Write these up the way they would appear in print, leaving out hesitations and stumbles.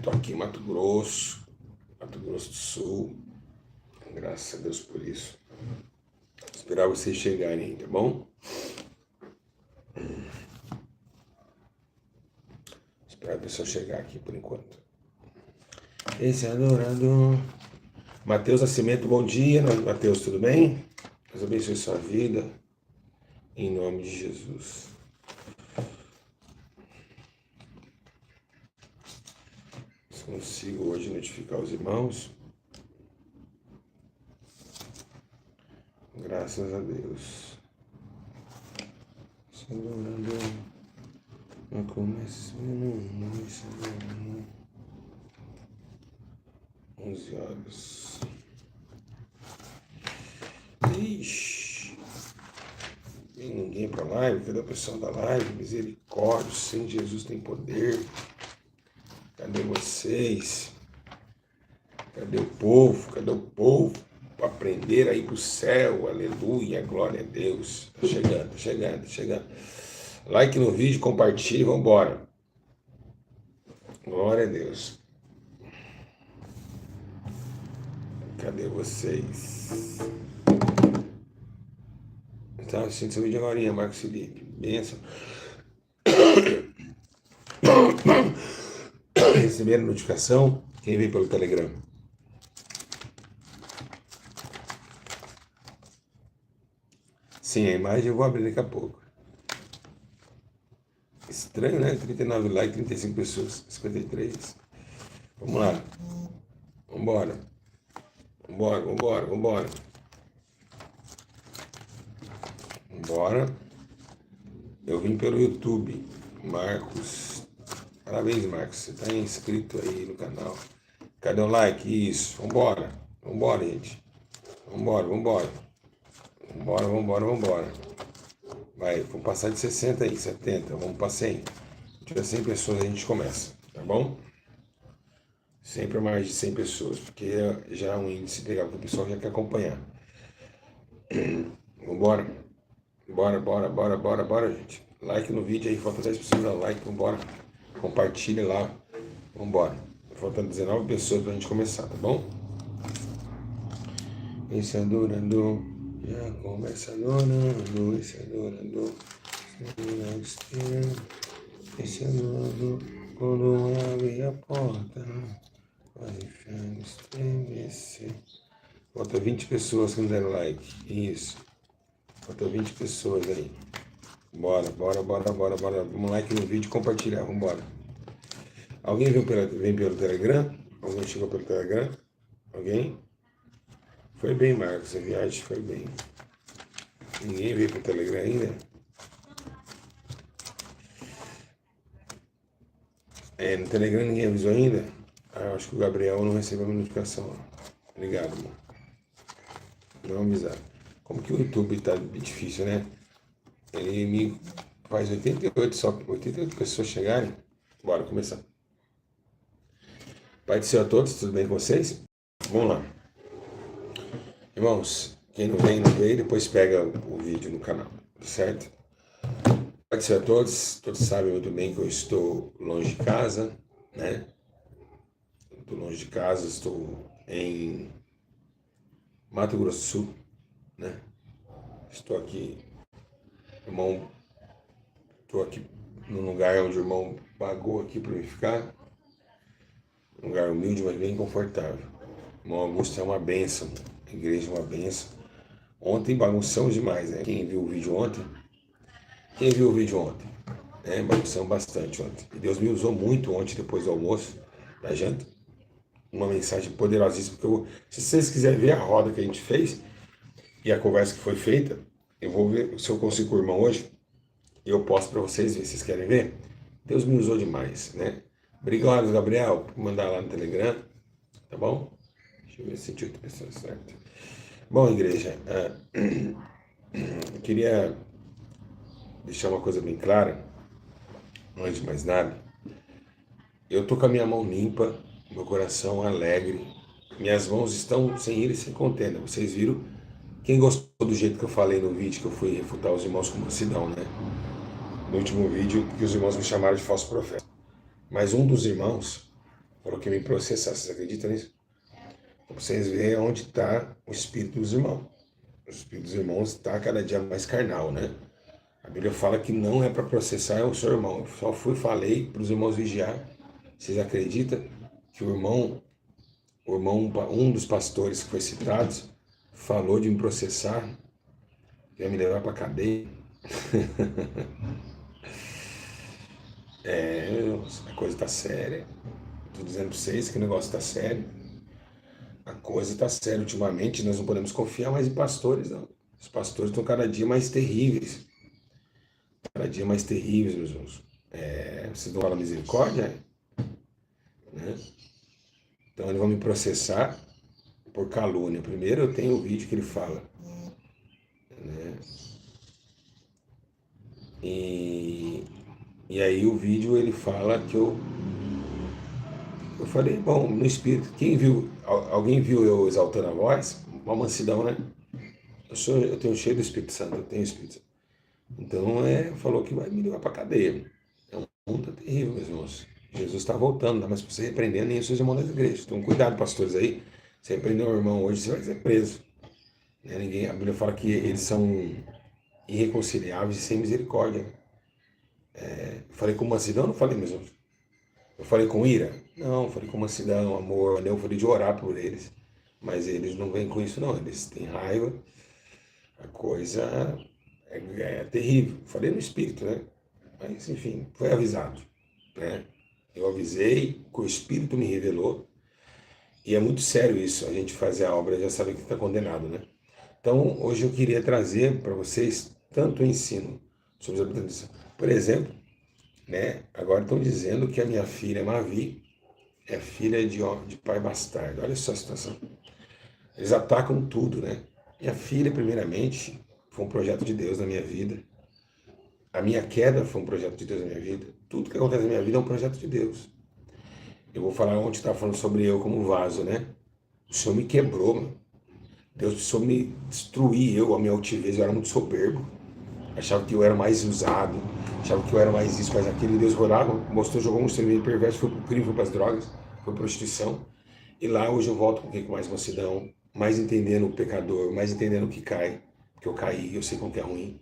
Tô aqui em Mato Grosso do Sul. Graças a Deus por isso. Vou esperar vocês chegarem aí, tá bom? Vou esperar a pessoa chegar aqui por enquanto. Esse é adorador. Matheus Nascimento, bom dia. Matheus, tudo bem? Deus abençoe sua vida. Em nome de Jesus. Se consigo hoje notificar os irmãos. Graças a Deus. Adorador. Não comece, não. 11 horas. Ixi. Tem ninguém para live? Cadê o pessoal da live? Misericórdia, sem Jesus tem poder. Cadê vocês? Cadê o povo? Cadê o povo? Para aprender a ir para o céu. Aleluia, glória a Deus. Tá chegando. Like no vídeo, compartilhe, vamos embora. Glória a Deus. Cadê vocês? Tá assistindo seu vídeo agora, Marcos Felipe. Benção. Receberam notificação? Quem veio pelo Telegram? Sim, a imagem eu vou abrir daqui a pouco. Estranho, né? 39 likes, 35 pessoas, 53. Vamos lá. Vambora. Eu vim pelo YouTube. Marcos. Parabéns, Marcos. Você está inscrito aí no canal. Cadê o like? Isso. Vambora, gente. Vambora. Vai, vamos passar de 60 aí, 70. Vamos para 100. Se tiver 100 pessoas, a gente começa. Tá bom? Sempre mais de 100 pessoas, porque já é um índice legal que o pessoal já quer acompanhar. Vambora. Bora, gente. Like no vídeo aí, falta 10 pessoas dar like, vambora. Compartilha lá. Vambora. Faltando 19 pessoas pra gente começar, tá bom? Esse adorador, já começa adorando, esse adorador, esse adorador, quando abre a porta, vai estremecer. Falta 20 pessoas que não deram like, isso. Falta 20 pessoas aí. Bora. Vamos like no vídeo e compartilhar, vambora. Alguém vem pelo Telegram? Alguém chegou pelo Telegram? Alguém? Foi bem, Marcos, a viagem foi bem. Ninguém veio pro Telegram ainda? No Telegram ninguém avisou ainda? Eu acho que o Gabriel não recebeu a notificação. Obrigado, irmão. Não avisaram. Como que o YouTube tá difícil, né? Ele me faz 88 só, 88 pessoas chegarem. Bora começar. Pai do Senhor a todos, tudo bem com vocês? Vamos lá. Irmãos, quem não veio, depois pega o vídeo no canal, certo? Pai do Senhor a todos sabem muito bem que eu estou longe de casa, né? Estou longe de casa, estou em Mato Grosso do Sul, né? Estou aqui, irmão, estou aqui num lugar onde o irmão pagou aqui para eu ficar, um lugar humilde, mas bem confortável. O irmão Augusto é uma bênção, a igreja é uma bênção. Ontem bagunçamos demais, né? Quem viu o vídeo ontem? Bagunçamos bastante ontem. E Deus me usou muito ontem, depois do almoço, da janta. Uma mensagem poderosíssima, porque se vocês quiserem ver a roda que a gente fez e a conversa que foi feita, eu vou ver se eu consigo com o irmão hoje e eu posto para vocês ver. Vocês querem ver? Deus me usou demais, né? Obrigado, Gabriel, por mandar lá no Telegram, tá bom? Deixa eu ver se 108 pessoas, certo? Bom, igreja, eu queria deixar uma coisa bem clara, antes de mais nada. Eu tô com a minha mão limpa, meu coração alegre, minhas mãos estão sem ira e sem contenda. Vocês viram? Quem gostou do jeito que eu falei no vídeo, que eu fui refutar os irmãos com mansidão, né? No último vídeo, que os irmãos me chamaram de falso profeta. Mas um dos irmãos falou que ia me processar. Vocês acreditam nisso? Então, vocês veem onde está o espírito dos irmãos. O espírito dos irmãos está cada dia mais carnal, né? A Bíblia fala que não é para processar o seu irmão. Eu só falei para os irmãos vigiar. Vocês acreditam que um dos pastores que foi citado, falou de me processar, ia me levar para cadeia? A coisa está séria. Estou dizendo para vocês que o negócio está sério. A coisa está séria. Ultimamente nós não podemos confiar mais em pastores, não. Os pastores estão cada dia mais terríveis. Cada dia mais terríveis, meus irmãos. Vocês não falam misericórdia? Né? Então eles vão me processar por calúnia. Primeiro eu tenho o vídeo que ele fala. Né? E aí o vídeo ele fala que eu falei, bom, no espírito, alguém viu eu exaltando a voz? Uma mansidão, né? Eu tenho cheio do Espírito Santo, eu tenho Espírito Santo. Então, falou que vai me levar para cadeia. É um mundo terrível, meus irmãos. Jesus está voltando, não dá mais para você repreender nem os seus irmãos da igreja. Então, cuidado, pastores aí. Você repreender um irmão hoje, você vai ser preso. Né? A Bíblia fala que eles são irreconciliáveis e sem misericórdia. Falei com mansidão? Não falei mesmo. Eu falei com ira? Não, eu falei com mansidão, amor. Eu falei de orar por eles. Mas eles não vêm com isso, não. Eles têm raiva. A coisa é terrível. Falei no espírito, né? Mas, enfim, foi avisado. Né? Eu avisei, que o espírito me revelou. E é muito sério isso. A gente fazer a obra já sabe que está condenado, né? Então, hoje eu queria trazer para vocês tanto o ensino sobre os habitantes. Por exemplo, né? Agora estão dizendo que a minha filha Mavi é filha de pai bastardo. Olha só a situação. Eles atacam tudo, né? Minha filha, primeiramente, foi um projeto de Deus na minha vida. A minha queda foi um projeto de Deus na minha vida. Tudo que acontece na minha vida é um projeto de Deus. Eu vou falar onde está falando sobre eu como vaso, né? O Senhor me quebrou, mano. Deus precisou me destruir, a minha altivez. Eu era muito soberbo. Achava que eu era mais usado. Achava que eu era mais isso, mais aquilo. E Deus orava, mostrou, jogou um extremamente perverso, foi pro crime, foi para as drogas, foi para prostituição. E lá hoje eu volto com mais mansidão, mais entendendo o pecador, mais entendendo o que cai. Porque eu caí, eu sei como que é ruim.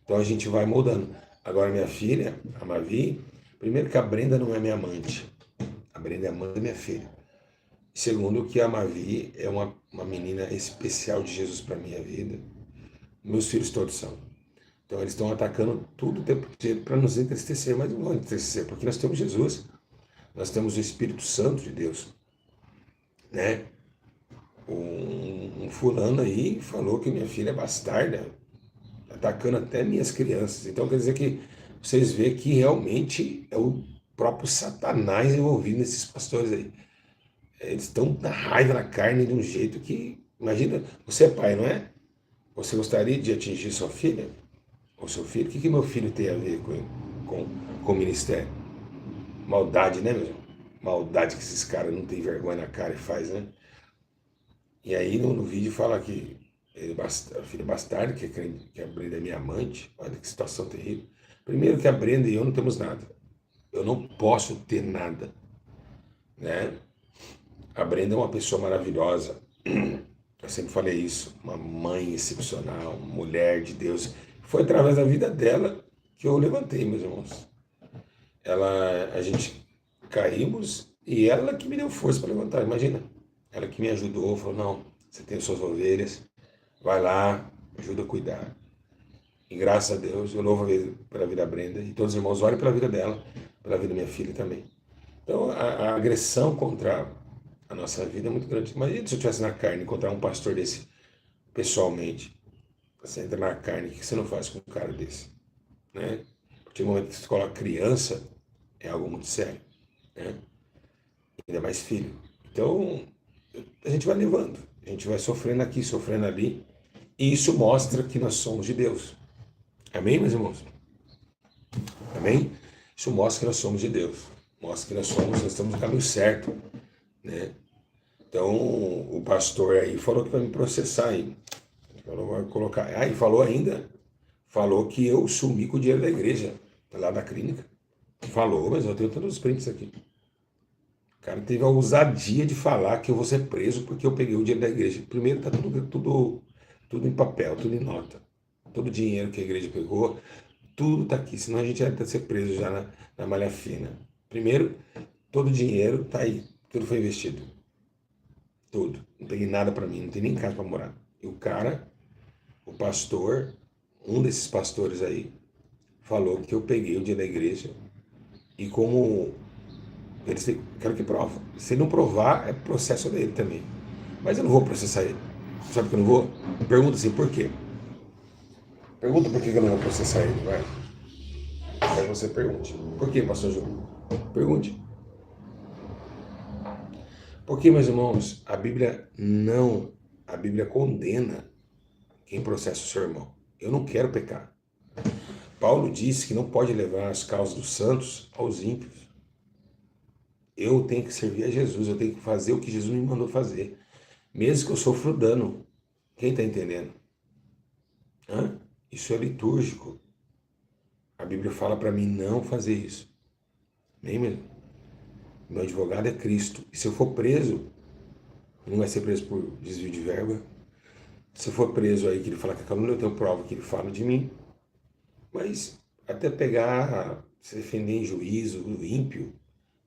Então a gente vai moldando. Agora minha filha, a Mavi, primeiro que a Brenda não é minha amante. A Brenda é a mãe da minha filha. Segundo que a Mavi é uma menina especial de Jesus para minha vida. Meus filhos todos são. Então eles estão atacando tudo o tempo inteiro para nos entristecer, mas não vão entristecer, porque nós temos Jesus. Nós temos o Espírito Santo de Deus. Né? Um fulano aí falou que minha filha é bastarda, atacando até minhas crianças. Então quer dizer que vocês veem que realmente é o próprio Satanás envolvido nesses pastores aí. Eles estão na raiva, na carne, de um jeito que... Imagina, você é pai, não é? Você gostaria de atingir sua filha? Ou seu filho? O que meu filho tem a ver com o ministério? Maldade, né, meu irmão? Maldade que esses caras não têm vergonha na cara e faz, né? E aí no vídeo fala que a filha bastarda, que a Brenda é minha amante. Olha que situação terrível. Primeiro que a Brenda e eu não temos nada. Eu não posso ter nada. Né? A Brenda é uma pessoa maravilhosa. Eu sempre falei isso. Uma mãe excepcional, uma mulher de Deus. Foi através da vida dela que eu levantei, meus irmãos. A gente caímos e ela que me deu força para levantar, imagina. Ela que me ajudou, falou, não, você tem suas ovelhas, vai lá, ajuda a cuidar. E graças a Deus, eu louvo pela vida da Brenda, e todos os irmãos olhem pela vida dela, pela vida da minha filha também. Então, a agressão contra a nossa vida é muito grande. Imagina se eu estivesse na carne, encontrar um pastor desse, pessoalmente. Você entra na carne, o que você não faz com um cara desse? Né? Porque no momento que você coloca criança, é algo muito sério. Né? Ainda mais filho. Então, a gente vai levando, a gente vai sofrendo aqui, sofrendo ali, e isso mostra que nós somos de Deus. Amém, meus irmãos? Amém? Isso mostra que nós somos de Deus. Mostra que nós estamos no caminho certo. Né? Então, o pastor aí falou que vai me processar aí. Falou, vai colocar. Aí falou que eu sumi com o dinheiro da igreja, lá da clínica. Falou, mas eu tenho todos os prints aqui. O cara teve a ousadia de falar que eu vou ser preso porque eu peguei o dinheiro da igreja. Primeiro tá tudo em papel, tudo em nota. Todo o dinheiro que a igreja pegou, tudo tá aqui. Senão a gente ia ser preso já na malha fina. Primeiro, todo o dinheiro tá aí. Tudo foi investido. Tudo. Não peguei nada para mim, não tem nem casa para morar. E o cara, o pastor, um desses pastores aí, falou que eu peguei o dinheiro da igreja e como eles quero que prova. Se ele não provar, é processo dele também. Mas eu não vou processar ele. Sabe que eu não vou? Pergunta assim, por quê? Pergunta por que eu não vou processar ele, vai. Aí você pergunte. Por que, pastor Júlio? Pergunte. Porque, meus irmãos, a Bíblia condena quem processa o seu irmão. Eu não quero pecar. Paulo disse que não pode levar as causas dos santos aos ímpios. Eu tenho que servir a Jesus, eu tenho que fazer o que Jesus me mandou fazer. Mesmo que eu sofra dano. Quem está entendendo? Hã? Isso é litúrgico. A Bíblia fala para mim não fazer isso. Nem mesmo. Meu advogado é Cristo. E se eu for preso, ele não vai ser preso por desvio de verba. Se eu for preso aí, que ele fala que a calúnia, eu tenho prova que ele fala de mim. Mas até pegar, se defender em juízo, o ímpio,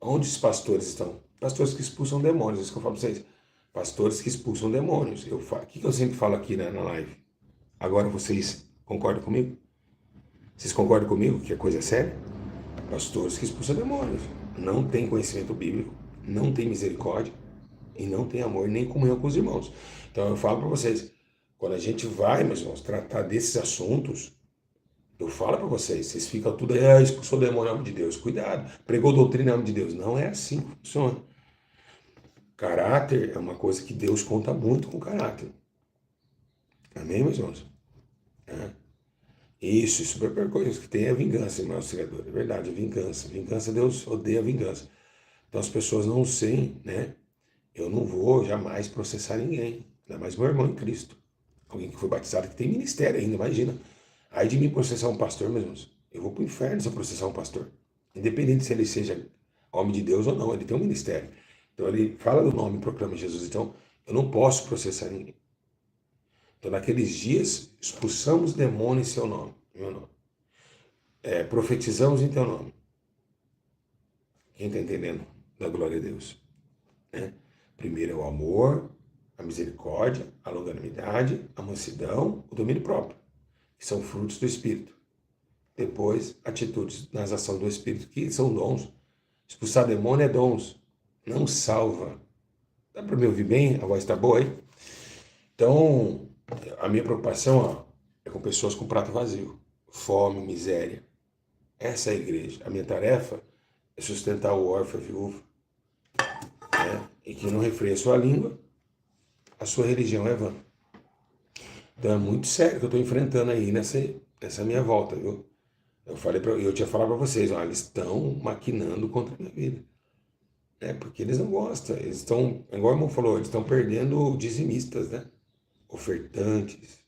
onde os pastores estão? Pastores que expulsam demônios, é isso que eu falo para vocês. Pastores que expulsam demônios. O que eu sempre falo aqui na live? Agora vocês concordam comigo? Vocês concordam comigo que a coisa é séria? Pastores que expulsam demônios. Não tem conhecimento bíblico, não tem misericórdia e não tem amor nem comunhão com os irmãos. Então eu falo para vocês, quando a gente vai, meus irmãos, tratar desses assuntos, eu falo para vocês, vocês ficam tudo aí, expulsou o demônio em nome de Deus. Cuidado, pregou doutrina em nome de Deus. Não é assim que funciona. Caráter é uma coisa que Deus conta muito com caráter. Amém, meus irmãos? É. Isso, super coisa que tem é vingança, irmão auxiliador. É verdade, é vingança. Vingança, Deus odeia a vingança. Então as pessoas não sei, né? Eu não vou jamais processar ninguém. Ainda mais meu irmão em Cristo. Alguém que foi batizado, que tem ministério ainda, imagina. Aí de mim processar um pastor, meus irmãos. Eu vou para o inferno se eu processar um pastor. Independente se ele seja homem de Deus ou não, ele tem um ministério. Então ele fala do nome e proclama Jesus. Então eu não posso processar ninguém. Então naqueles dias expulsamos demônios em seu nome, em meu nome. Profetizamos em teu nome. Quem está entendendo? Da glória a Deus. Né? Primeiro é o amor, a misericórdia, a longanimidade, a mansidão, o domínio próprio, que são frutos do Espírito. Depois, atitudes nas ações do Espírito, que são dons. Expulsar demônio é dons, não salva. Dá para me ouvir bem? A voz está boa aí? Então, a minha preocupação é com pessoas com prato vazio, fome, miséria. Essa é a igreja. A minha tarefa é sustentar o órfão e a viúva. Né? E que não refreia a sua língua, a sua religião é vã. Então é muito sério que eu estou enfrentando aí nessa minha volta, viu? Eu tinha falado para vocês, ó, eles estão maquinando contra a minha vida. Porque eles não gostam. Eles estão, igual o irmão falou, eles estão perdendo dizimistas, né? Ofertantes.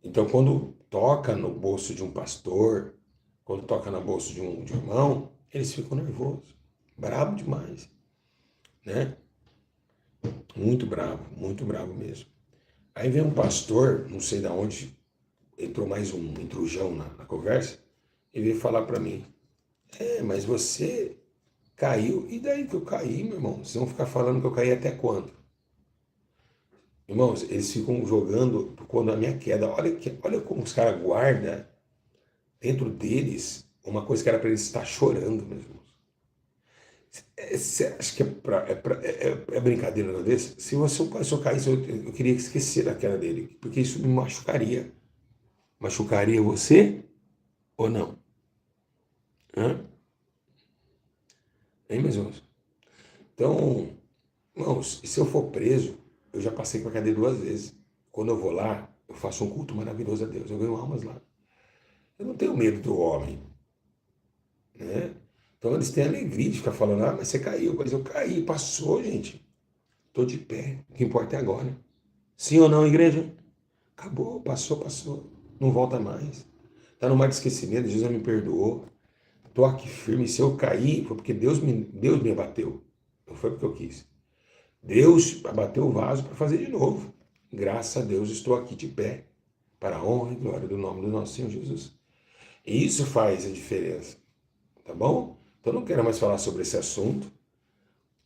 Então quando toca no bolso de um pastor, quando toca no bolso de um irmão, eles ficam nervosos. Bravo demais. Né? Muito bravo mesmo. Aí vem um pastor, não sei de onde, entrou mais um intrujão na conversa, e veio falar para mim, mas você caiu, e daí que eu caí, meu irmão? Vocês vão ficar falando que eu caí até quando? Irmãos, eles ficam jogando quando a minha queda, olha como os caras guardam dentro deles uma coisa que era para eles estar chorando, meus irmãos. Você acha que é brincadeira não desse? Se eu caísse, eu queria esquecer da queda dele, porque isso me machucaria. Machucaria você ou não? Hã? Hein, meus irmãos? Então, irmãos, e se eu for preso, eu já passei com a cadeia 2 vezes. Quando eu vou lá, eu faço um culto maravilhoso a Deus. Eu ganho almas lá. Eu não tenho medo do homem. Né? Então eles têm alegria de ficar falando, mas você caiu. Mas eu caí, passou, gente. Estou de pé. O que importa é agora. Sim ou não, igreja? Acabou, passou. Não volta mais. Está no mar de esquecimento, Jesus me perdoou. Estou aqui firme. Se eu cair, foi porque Deus me abateu. Não foi porque eu quis. Deus abateu o vaso para fazer de novo. Graças a Deus estou aqui de pé, para a honra e glória do nome do nosso Senhor Jesus. E isso faz a diferença, tá bom? Então não quero mais falar sobre esse assunto.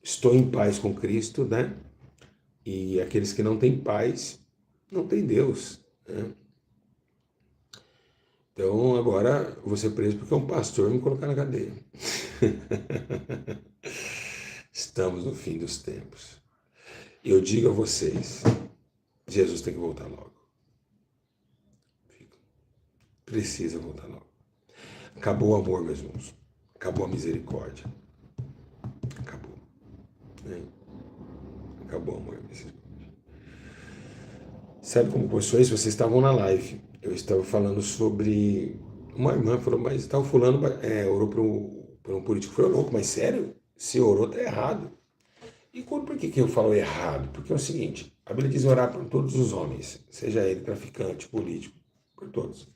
Estou em paz com Cristo, né? E aqueles que não têm paz, não têm Deus, né? Então agora eu vou ser preso porque um pastor me colocar na cadeia. Estamos no fim dos tempos. Eu digo a vocês, Jesus tem que voltar logo. Precisa voltar logo. Acabou o amor, meus irmãos. Acabou a misericórdia. Acabou. Né? Acabou o amor e a misericórdia. Sabe como começou isso? Vocês estavam na live. Eu estava falando sobre... Uma irmã falou, mas tal fulano orou para um político. Foi louco, mas sério? Se orou, tá errado. E por que eu falo errado? Porque é o seguinte, a Bíblia diz orar por todos os homens, seja ele traficante, político, por todos.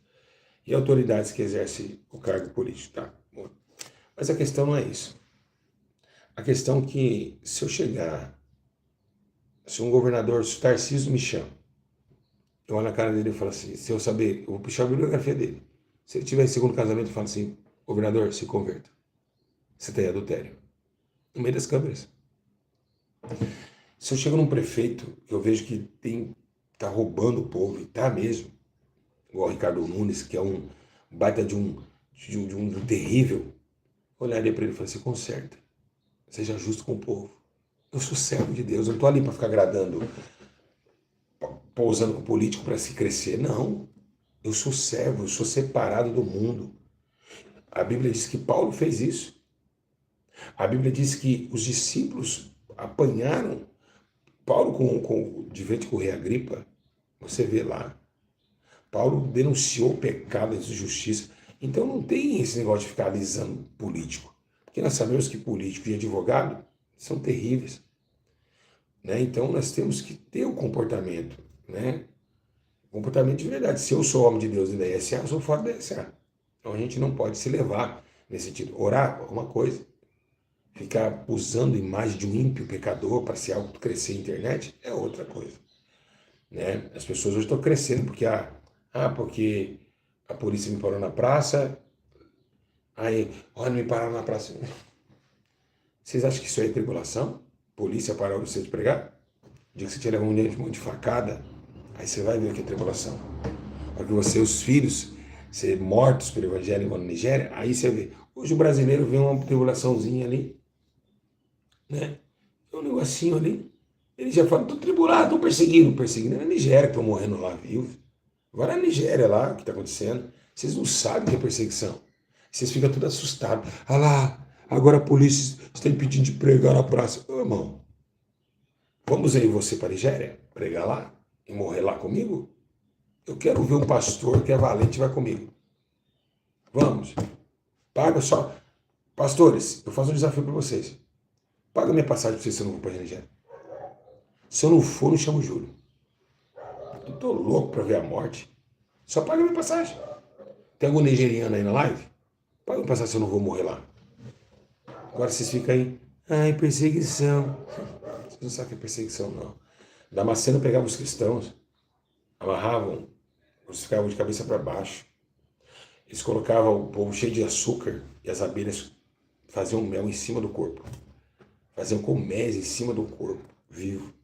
E autoridades que exercem o cargo político, tá? Bom, mas a questão não é isso. A questão é que se eu chegar, se um governador, se o Tarcísio me chama, eu olho na cara dele e falo assim, se eu saber, eu vou puxar a bibliografia dele. Se ele tiver em segundo casamento, eu falo assim, governador, se converta. Você tem adultério. No meio das câmeras. Se eu chego num prefeito, que eu vejo que tá roubando o povo, e tá mesmo, igual o Ricardo Nunes, que é um baita de um terrível, eu olharia para ele e falaria assim, conserta, seja justo com o povo. Eu sou servo de Deus, eu não estou ali para ficar agradando, pousando com o político para se crescer, não. Eu sou servo, eu sou separado do mundo. A Bíblia diz que Paulo fez isso. A Bíblia diz que os discípulos apanharam Paulo de frente com o rei Agripa. Você vê lá. Paulo denunciou o pecado, a injustiça. Então não tem esse negócio de ficar alisando político. Porque nós sabemos que político e advogado são terríveis. Né? Então nós temos que ter o comportamento. Né? Comportamento de verdade. Se eu sou homem de Deus e da ESA, eu sou fora da ESA. Então a gente não pode se levar nesse sentido. Orar é uma coisa. Ficar usando a imagem de um ímpio pecador para se autocrescer na internet é outra coisa. Né? As pessoas hoje estão crescendo porque porque a polícia me parou na praça, aí, olha, me pararam na praça. Vocês acham que isso aí é tribulação? Polícia parar você de pregar? O dia que você tinha levado um monte de facada, aí você vai ver o que é tribulação. Porque você, os filhos, ser mortos pelo evangelho igual na Nigéria, aí você vê. Hoje o brasileiro vê uma tribulaçãozinha ali, né? É um negocinho ali. Ele já fala, estou tribulado, estou perseguindo. Perseguindo é na Nigéria, que estão morrendo lá vivos. Agora é a Nigéria lá, o que está acontecendo. Vocês não sabem o que é perseguição. Vocês ficam tudo assustados. Ah lá, agora a polícia está impedindo de pregar na praça. Ô, irmão, vamos aí você para a Nigéria, pregar lá e morrer lá comigo? Eu quero ver um pastor que é valente e vai comigo. Vamos. Paga só. Pastores, eu faço um desafio para vocês. Paga minha passagem para vocês se eu não vou para a Nigéria. Se eu não for, não chamo Júlio. Eu tô louco para ver a morte. Só paga minha passagem. Tem algum nigeriano aí na live? Paga minha passagem se eu não vou morrer lá. Agora vocês ficam aí. Ai, perseguição. Vocês não sabem o que é perseguição, não. Damasceno pegava os cristãos, amarravam, crucificavam de cabeça para baixo. Eles colocavam o povo cheio de açúcar e as abelhas faziam mel em cima do corpo. Faziam colmeias em cima do corpo, vivo.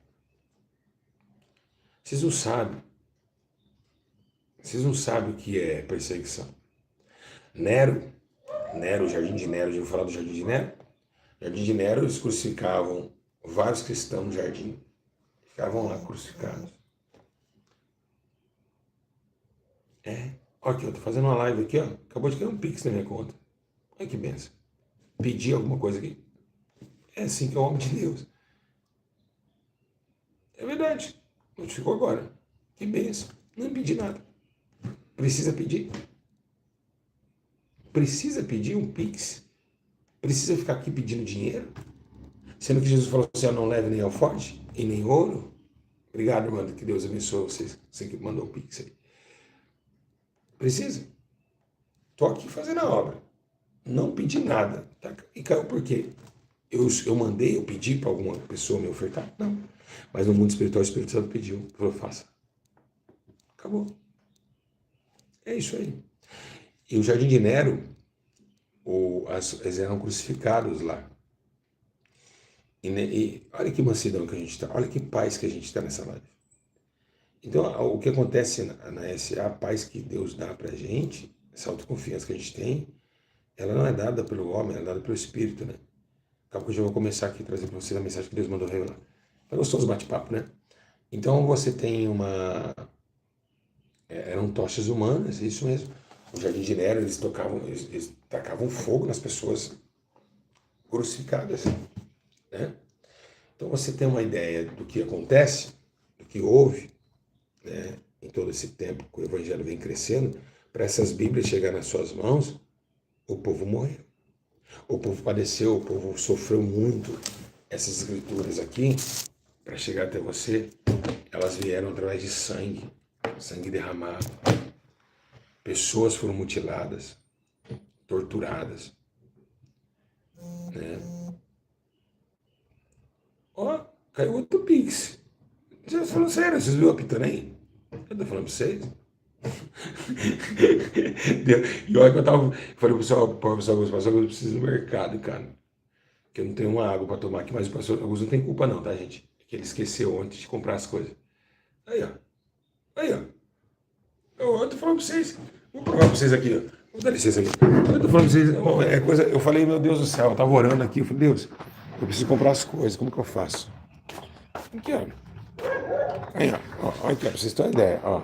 Vocês não sabem. Vocês não sabem o que é perseguição. Nero, o Jardim de Nero, já ouviu falar do Jardim de Nero? Jardim de Nero, eles crucificavam vários cristãos no jardim. Ficavam lá crucificados. Olha aqui, eu tô fazendo uma live aqui, ó. Acabou de cair um pix na minha conta. Olha que benção. Pedi alguma coisa aqui. É assim que é o homem de Deus. É verdade. Notificou agora. Que benção. Não pedi nada. Precisa pedir? Precisa pedir um pix? Precisa ficar aqui pedindo dinheiro? Sendo que Jesus falou assim, não leve nem alforje e nem ouro. Obrigado, irmão, que Deus abençoe vocês. Você que mandou o pix aí. Precisa? Estou aqui fazendo a obra. não pedi nada. Tá? E caiu por quê? Eu pedi para alguma pessoa me ofertar? Não. Mas no mundo espiritual, o Espírito Santo pediu. Falou, faça. Acabou. É isso aí. E o Jardim de Nero, eles eram crucificados lá. E olha que mansidão que a gente está, olha que paz que a gente está nessa live. Então, o que acontece na SA, a paz que Deus dá para a gente, essa autoconfiança que a gente tem, ela não é dada pelo homem, ela é dada pelo Espírito, né? Acaba que eu já vou começar aqui a trazer para vocês a mensagem que Deus mandou revelar. É gostoso o bate-papo, né? Então, você tem eram tochas humanas, isso mesmo. O Jardim de Nero, eles tacavam fogo nas pessoas crucificadas, né? Então você tem uma ideia do que acontece, do que houve, né, em todo esse tempo que o Evangelho vem crescendo, para essas Bíblias chegar nas suas mãos, o povo morreu. O povo padeceu, o povo sofreu muito. Essas escrituras aqui, para chegar até você, elas vieram através de sangue, sangue derramado. Pessoas foram mutiladas, torturadas, né? Ó, caiu outro Pix. Você falou sério, vocês viram a Pitanem? Eu tô falando pra vocês. E olha que eu falei pro pastor Augusto, eu preciso ir no mercado, cara. Que eu não tenho uma água pra tomar aqui, mas o pastor Augusto não tem culpa não, tá, gente? É que ele esqueceu ontem de comprar as coisas. Aí, ó. Aí, ó. Eu tô falando pra vocês. Vou provar pra vocês aqui, ó. Vou dar licença aqui. Eu tô falando pra vocês, eu falei, meu Deus do céu, eu tava orando aqui, eu falei, Deus, eu preciso comprar as coisas, como que eu faço? Aqui, ó. Aí, ó, aqui, ó, pra vocês terem uma ideia, ó.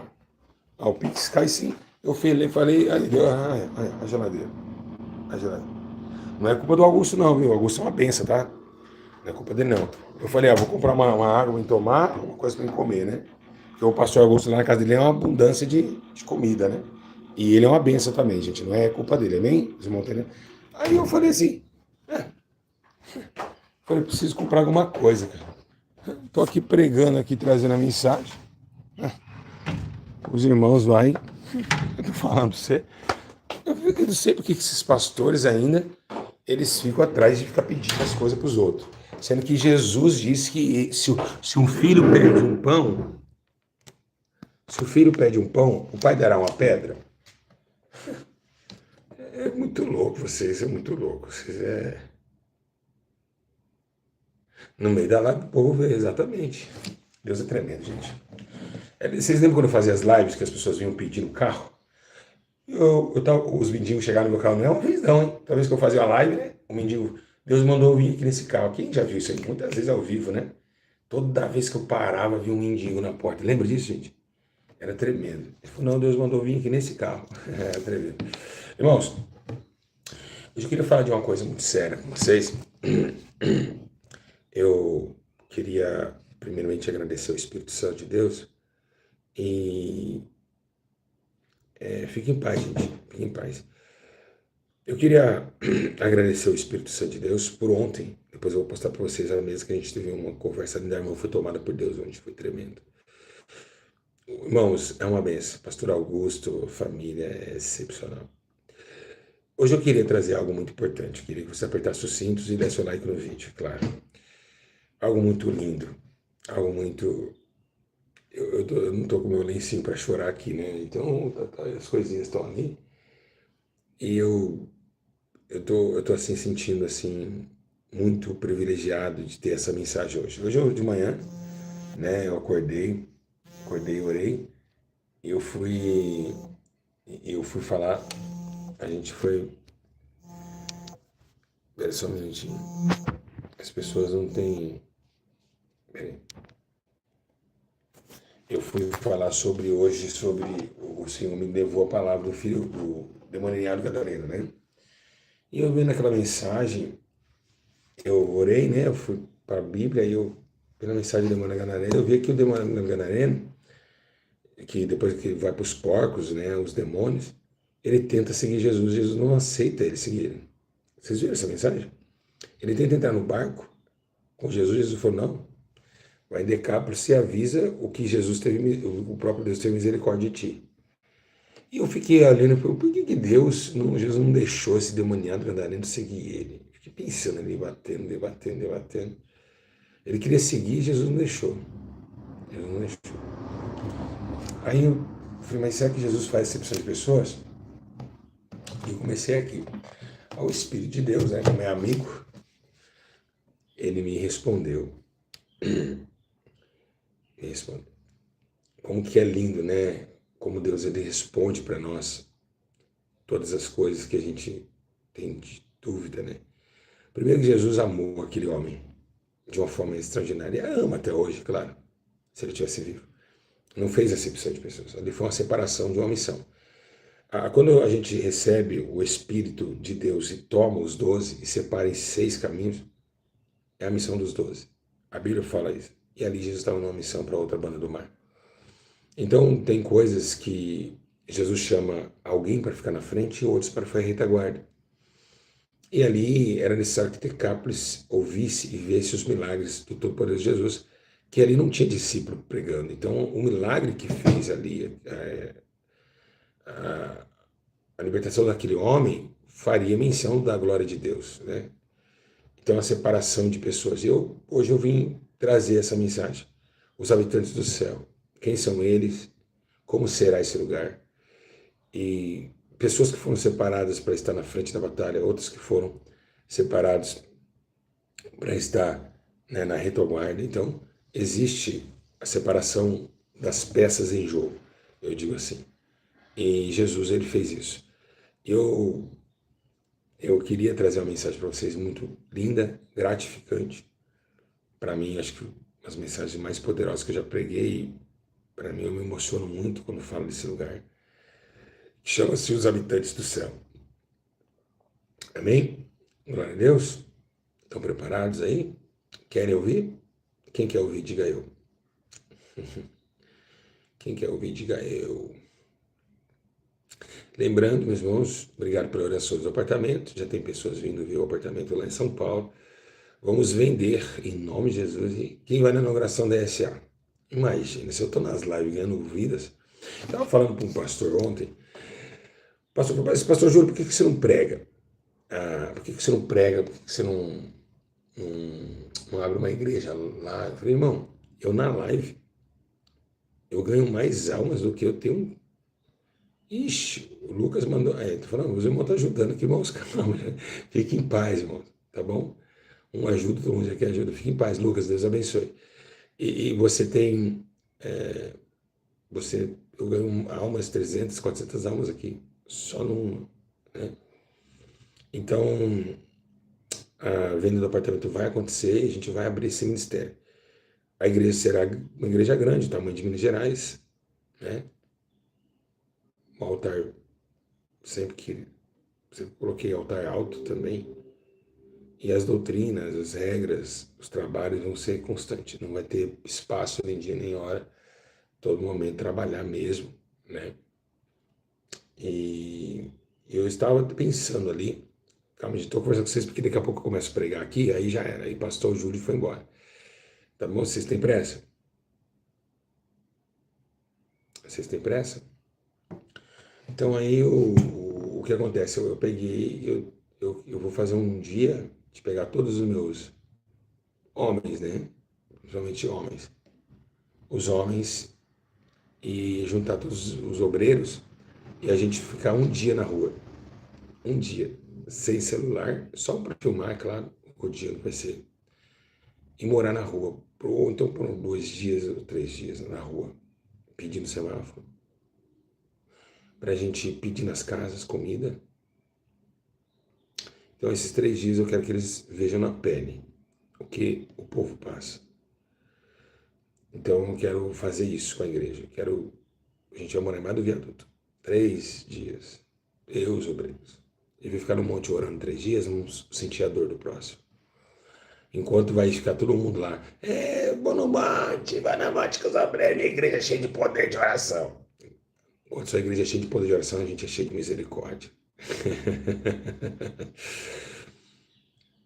Ó, o Pix cai sim. Eu falei, aí deu, a geladeira. A geladeira. Não é culpa do Augusto, não, viu? O Augusto é uma benção, tá? Não é culpa dele, não. Eu falei, vou comprar uma água pra me tomar, uma coisa pra me comer, né? Porque o pastor Augusto lá na casa dele é uma abundância de comida, né? E ele é uma benção também, gente. Não é culpa dele, amém? Os montanhas. Aí eu falei assim, falei, preciso comprar alguma coisa, cara. Tô aqui pregando, aqui trazendo a mensagem. Os irmãos vai. Eu tô falando pra você. Eu não sei porque que esses pastores ainda, eles ficam atrás de ficar pedindo as coisas para os outros. Sendo que Jesus disse que se um filho pede um pão, se o filho pede um pão, o pai dará uma pedra. É muito louco vocês, é muito louco. Vocês no meio da live do povo, exatamente. Deus é tremendo, gente. Vocês lembram quando eu fazia as lives que as pessoas vinham pedindo carro? Os mendigos chegaram no meu carro, não é uma vez não, hein? Toda vez que eu fazia a live, né? O mendigo, Deus mandou eu vir aqui nesse carro. Quem já viu isso aí? Muitas vezes ao vivo, né? Toda vez que eu parava, havia um mendigo na porta. Lembra disso, gente? Era tremendo. Ele falou, não, Deus mandou eu vir aqui nesse carro. Era tremendo. Irmãos, hoje eu queria falar de uma coisa muito séria com vocês. Eu queria, primeiramente, agradecer ao Espírito Santo de Deus e fique em paz, gente. Fique em paz. Eu queria agradecer ao Espírito Santo de Deus por ontem. Depois eu vou postar para vocês a mesa que a gente teve uma conversa. Minha irmã foi tomada por Deus ontem, foi tremendo. Irmãos, é uma benção. Pastor Augusto, família, é excepcional. Hoje eu queria trazer algo muito importante. Eu queria que você apertasse os cintos e desse o like no vídeo, claro. Algo muito lindo. Algo muito... Eu não tô com meu lencinho para chorar aqui, né? Então, as coisinhas estão ali. E eu tô assim sentindo assim muito privilegiado de ter essa mensagem hoje. Hoje de manhã, né, eu acordei, orei, e eu fui falar, a gente foi, espera só um minutinho, as pessoas não têm, peraí. Eu fui falar sobre o Senhor me levou a palavra do filho do demoniado gadareno, né? E eu vendo aquela mensagem, eu orei, né? Eu fui para a Bíblia e pela mensagem do demônio gadareno, eu vi que o demônio gadareno, que depois que vai para os porcos, né? Os demônios, ele tenta seguir Jesus, Jesus não aceita ele seguir ele. Vocês viram essa mensagem? Ele tenta entrar no barco com Jesus, Jesus falou, não, vai em Decápolis, se avisa o que Jesus teve, o próprio Deus teve misericórdia de ti. E eu fiquei olhando, por que Deus, Jesus não deixou esse demoniado gadareno seguir ele? Fiquei pensando ali, debatendo, debatendo, debatendo. Ele queria seguir, Jesus não deixou. Jesus não deixou. Aí eu falei, mas será que Jesus faz acepção de pessoas? E eu comecei aqui. Ao Espírito de Deus, né, como é amigo, ele me respondeu. Me respondeu. Como que é lindo, né? Como Deus ele responde para nós todas as coisas que a gente tem de dúvida, né? Primeiro que Jesus amou aquele homem de uma forma extraordinária. E ama até hoje, claro, se ele tivesse vivo. Não fez acepção de pessoas. Ali foi uma separação de uma missão. Quando a gente recebe o Espírito de Deus e toma os 12 e separa em 6 caminhos, é a missão dos 12. A Bíblia fala isso. E ali Jesus estava numa missão para outra banda do mar. Então, tem coisas que Jesus chama alguém para ficar na frente e outros para fazer retaguarda. E ali era necessário que Decápolis ouvisse e visse os milagres do Todo-Poderoso Jesus, que ali não tinha discípulo pregando. Então, o milagre que fez ali, a libertação daquele homem, faria menção da glória de Deus, né? Então, a separação de pessoas. Hoje eu vim trazer essa mensagem. Os habitantes do céu. Quem são eles? Como será esse lugar? E pessoas que foram separadas para estar na frente da batalha, outras que foram separados para estar, né, na retaguarda. Então, existe a separação das peças em jogo, eu digo assim. E Jesus, ele fez isso. Eu, eu queria trazer uma mensagem para vocês muito linda, gratificante. Para mim, acho que as mensagens mais poderosas que eu já preguei, para mim eu me emociono muito quando falo desse lugar. Chama-se Os Habitantes do Céu. Amém? Glória a Deus. Estão preparados aí? Querem ouvir? Quem quer ouvir, diga eu. Quem quer ouvir, diga eu. Lembrando, meus irmãos, obrigado pela oração do apartamento. Já tem pessoas vindo ver o apartamento lá em São Paulo. Vamos vender em nome de Jesus. E quem vai na inauguração da SA? Imagina, se eu estou nas lives ganhando vidas. Estava falando para um pastor ontem. Pastor Júlio, por que você não prega? Por que você não prega? Por que você não abre uma igreja lá? Eu falei, irmão, eu na live, eu ganho mais almas do que eu tenho. Ixi, o Lucas mandou. Tô falando, os irmãos estão ajudando aqui, irmãos. Calma, fique em paz, irmão. Tá bom? Um ajuda, todo mundo já quer ajuda. Fique em paz, Lucas, Deus abençoe. E você tem. Eu ganho almas, 300, 400 almas aqui, só numa, né? Então, a venda do apartamento vai acontecer e a gente vai abrir esse ministério. A igreja será uma igreja grande, tamanho de Minas Gerais, né? Um altar, sempre coloquei altar alto também. E as doutrinas, as regras, os trabalhos vão ser constantes. Não vai ter espaço nem dia nem hora. Todo momento trabalhar mesmo, né? E eu estava pensando ali, calma, estou conversando com vocês porque daqui a pouco eu começo a pregar aqui, aí já era, aí pastor Júlio foi embora. Tá bom? Vocês têm pressa? Vocês têm pressa? Então aí o que acontece? Eu peguei, eu vou fazer um dia de pegar todos os meus homens, né? Principalmente homens. Os homens e juntar todos os obreiros e a gente ficar um dia na rua. Um dia. Sem celular, só para filmar, claro, o dia não vai ser. E morar na rua. Ou então por 2 dias ou 3 dias na rua, pedindo semáforo. Para a gente pedir nas casas comida. Então esses 3 dias eu quero que eles vejam na pele o que o povo passa. Então eu quero fazer isso com a igreja. A gente vai morar mais do viaduto. 3 dias. Eu, os obreiros. E vai ficar no monte orando 3 dias, vamos sentir a dor do próximo. Enquanto vai ficar todo mundo lá. Vou no monte, vai na monte com os obreiros, minha igreja é cheia de poder de oração. Enquanto sua igreja é cheia de poder de oração, a gente é cheio de misericórdia.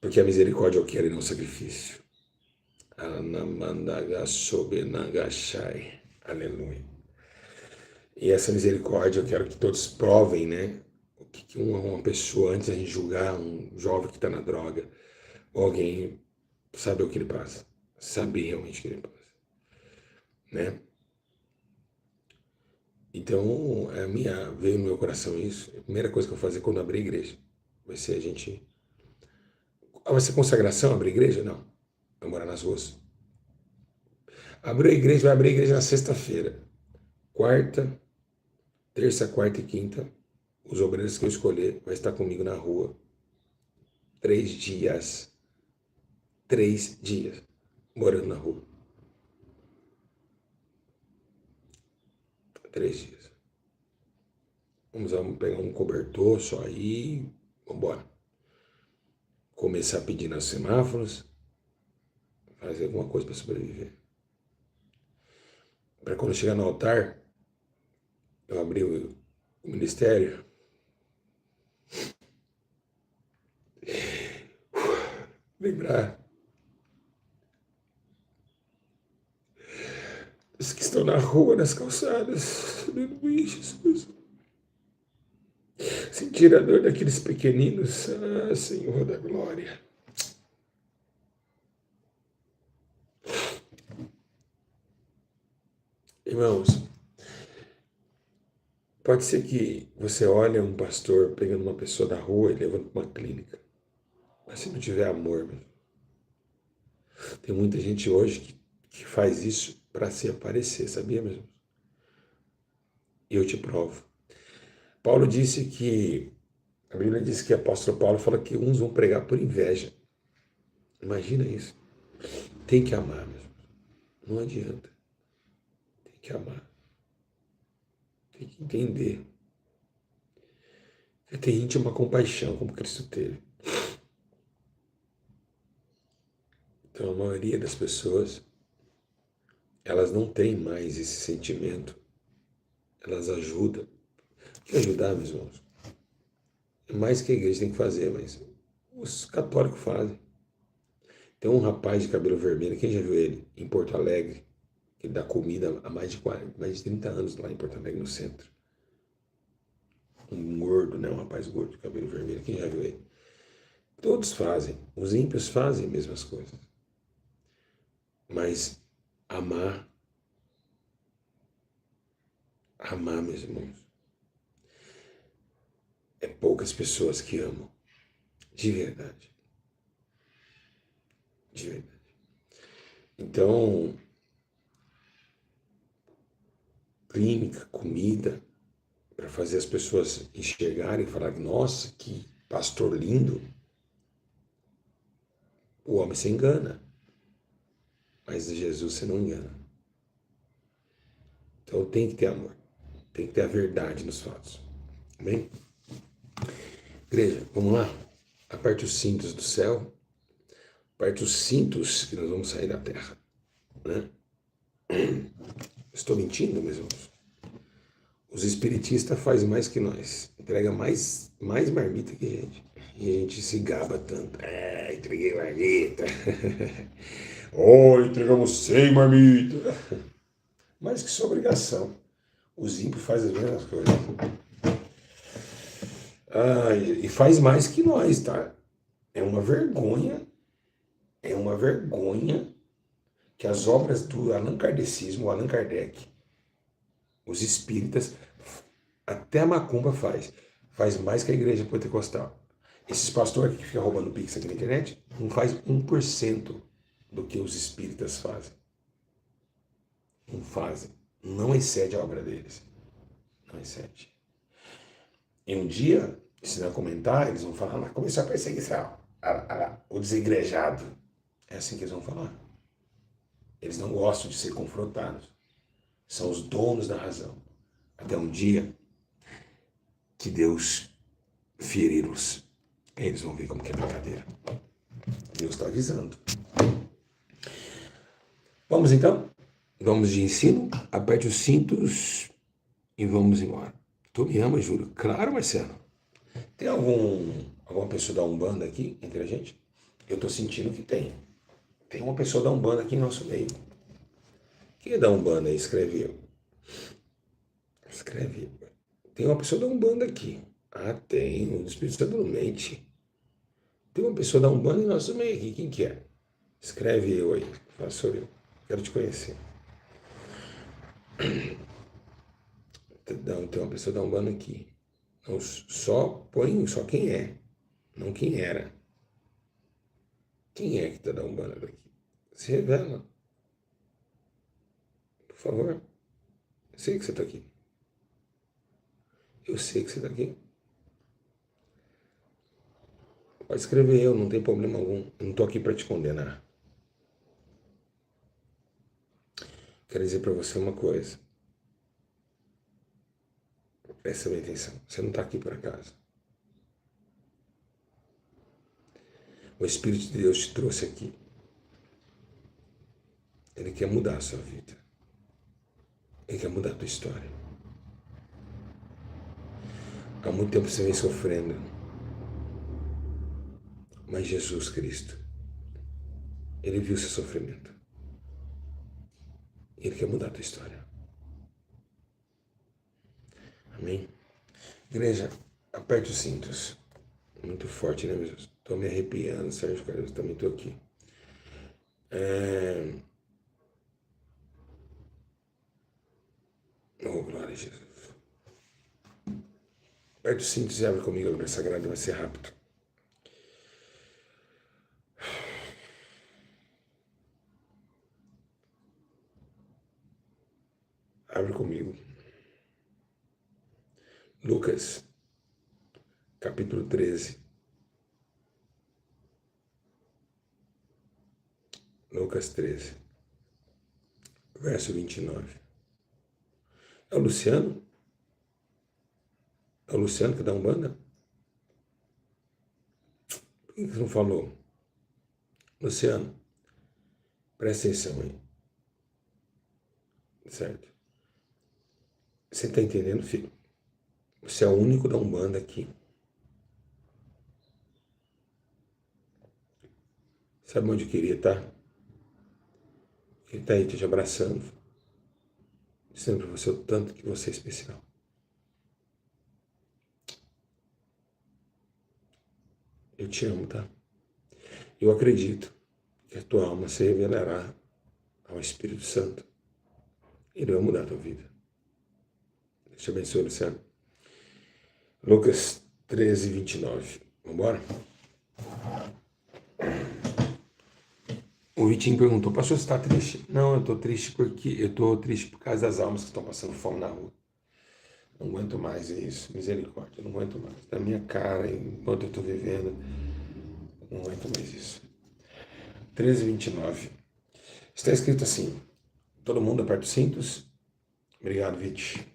Porque a misericórdia eu quero e não o sacrifício. Aleluia. E essa misericórdia eu quero que todos provem, né? O que uma pessoa, antes de julgar um jovem que está na droga, ou alguém, saber o que ele passa. Saber realmente o que ele passa, né? Então, veio no meu coração isso. A primeira coisa que eu vou fazer quando abrir a igreja vai ser a gente. Vai ser consagração abrir a igreja? Não. Vai morar nas ruas. Abriu a igreja, vai abrir a igreja na sexta-feira. Quarta, terça, quarta e quinta, os obreiros que eu escolher vai estar comigo na rua. 3 dias. 3 dias. Morando na rua. 3 dias. Vamos pegar um cobertor só aí. Vambora. Começar a pedir nos semáforos. Fazer alguma coisa para sobreviver. Para quando chegar no altar, eu abrir o ministério. Lembrar os que estão na rua, nas calçadas. Aleluia, Jesus. Sentir a dor daqueles pequeninos. Ah, Senhor da glória. Irmãos, pode ser que você olhe um pastor pegando uma pessoa da rua e levando para uma clínica. Mas se não tiver amor, meu, tem muita gente hoje que faz isso para se aparecer, sabia mesmo? E eu te provo. Paulo disse que, a Bíblia diz que o apóstolo Paulo fala que uns vão pregar por inveja. Imagina isso. Tem que amar mesmo. Não adianta. Tem que amar. Tem que entender. Ter íntima compaixão, como Cristo teve. Então, a maioria das pessoas, elas não têm mais esse sentimento. Elas ajudam. O que ajudar, meus irmãos? É mais que a igreja tem que fazer, mas os católicos fazem. Tem um rapaz de cabelo vermelho, quem já viu ele? Em Porto Alegre, que dá comida há mais de 30 anos lá em Porto Alegre, no centro. Um gordo, né? Um rapaz gordo de cabelo vermelho, quem já viu ele? Todos fazem. Os ímpios fazem as mesmas coisas. Mas amar, meus irmãos, é poucas pessoas que amam. De verdade. De verdade. Então, clínica, comida, para fazer as pessoas enxergarem e falar, nossa, que pastor lindo. O homem se engana, mas Jesus você não engana. Então tem que ter amor, tem que ter a verdade nos fatos. Amém? Igreja, vamos lá? Aperte os cintos do céu, aperte os cintos que nós vamos sair da terra. Né? Estou mentindo, meus irmãos? Os espiritistas fazem mais que nós, entrega mais marmita que a gente. E a gente se gaba tanto. Entreguei marmita. Entregamos 100 marmitas. Mas que sua obrigação. Os ímpios fazem as mesmas coisas. E faz mais que nós, tá? É uma vergonha que as obras do Allan Kardec, os espíritas, até a macumba faz mais que a igreja pentecostal. Esses pastores que ficam roubando pix aqui na internet não faz 1% do que os espíritas fazem. Não fazem. Não excede a obra deles. Não excede. E um dia, se não comentar, eles vão falar, começou a perseguição. O desigrejado. É assim que eles vão falar. Eles não gostam de ser confrontados. São os donos da razão. Até um dia que Deus feri-los. Eles vão ver como que é brincadeira. Deus está avisando. Vamos então? Vamos de ensino? Aperte os cintos e vamos embora. Tu me ama, Júlio? Claro, Marcelo. Tem alguma pessoa da Umbanda aqui entre a gente? Eu estou sentindo que tem. Tem uma pessoa da Umbanda aqui em nosso meio. Quem é da Umbanda aí? Escreveu. Escreve. Tem uma pessoa da Umbanda aqui. Ah, tem. O Espírito Santo não mente. Tem uma pessoa da Umbanda em nosso meio aqui. Quem que é? Escreve eu aí. Fala, sou eu. Quero te conhecer. Não, tem uma pessoa da Umbanda aqui. Não, só põe só quem é. Não quem era. Quem é que está da Umbanda daqui? Se revela. Por favor. Eu sei que você está aqui. Eu sei que você está aqui. Pode escrever eu, não tem problema algum. Eu não estou aqui para te condenar. Quero dizer para você uma coisa. Presta bem atenção. Você não está aqui por acaso. O Espírito de Deus te trouxe aqui. Ele quer mudar a sua vida. Ele quer mudar a tua história. Há muito tempo você vem sofrendo. Mas Jesus Cristo, Ele viu seu sofrimento. Ele quer mudar a tua história. Amém? Igreja, aperte os cintos. Muito forte, né, meu Deus? Estou me arrepiando, Sérgio Carlos, também estou aqui. Oh, glória a Jesus. Aperte os cintos e abre comigo a Bíblia Sagrada, vai ser rápido. Abre comigo. Lucas, capítulo 13. Lucas 13, verso 29. É o Luciano? É o Luciano que dá Umbanda? Por que você não falou? Luciano, presta atenção aí. Certo? Você está entendendo, filho? Você é o único da Umbanda aqui. Sabe onde eu queria estar? Ele está aí te abraçando, dizendo para você o tanto que você é especial. Eu te amo, tá? Eu acredito que a tua alma se revelará ao Espírito Santo. Ele vai mudar a tua vida. Deus te abençoe, Luciano. Lucas 13, 29. Vamos embora? O Vitinho perguntou, pastor, você está triste? Não, eu estou triste porque eu estou triste por causa das almas que estão passando fome na rua. Não aguento mais isso, misericórdia, não aguento mais. Na minha cara, enquanto eu estou vivendo, não aguento mais isso. 13, 29. Está escrito assim, todo mundo aperta os cintos. Obrigado, Viti.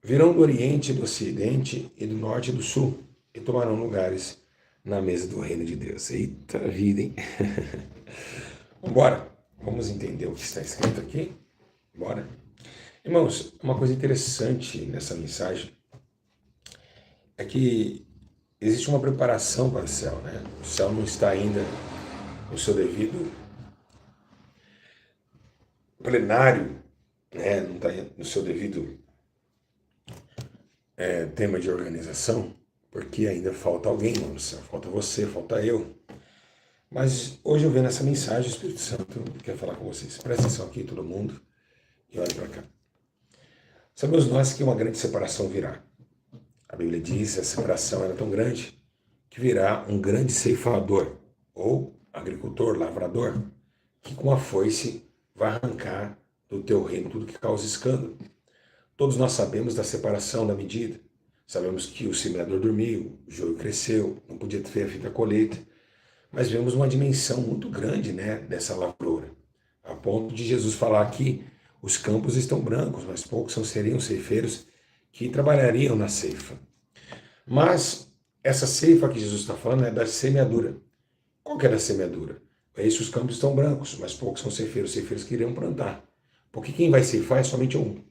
Virão do Oriente, do Ocidente e do Norte e do Sul e tomarão lugares na mesa do reino de Deus. Eita vida, hein? Bora, vamos entender o que está escrito aqui? Bora. Irmãos, uma coisa interessante nessa mensagem é que existe uma preparação para o céu, né? O céu não está ainda no seu devido plenário, né? Não está no seu devido tema de organização, porque ainda falta alguém lá no céu. Falta você, falta eu. Mas hoje eu venho nessa mensagem, o Espírito Santo quer falar com vocês. Presta atenção aqui, todo mundo, e olha para cá. Sabemos nós que uma grande separação virá. A Bíblia diz que a separação era tão grande que virá um grande ceifador, ou agricultor, lavrador, que com a foice vai arrancar do teu reino tudo que causa escândalo. Todos nós sabemos da separação da medida. Sabemos que o semeador dormiu, o joio cresceu, não podia ter feito a colheita. Mas vemos uma dimensão muito grande, né, dessa lavoura. A ponto de Jesus falar que os campos estão brancos, mas poucos seriam ceifeiros que trabalhariam na ceifa. Mas essa ceifa que Jesus está falando é da semeadura. Qual que é a semeadura? Os campos estão brancos, mas poucos são ceifeiros que iriam plantar. Porque quem vai ceifar é somente um.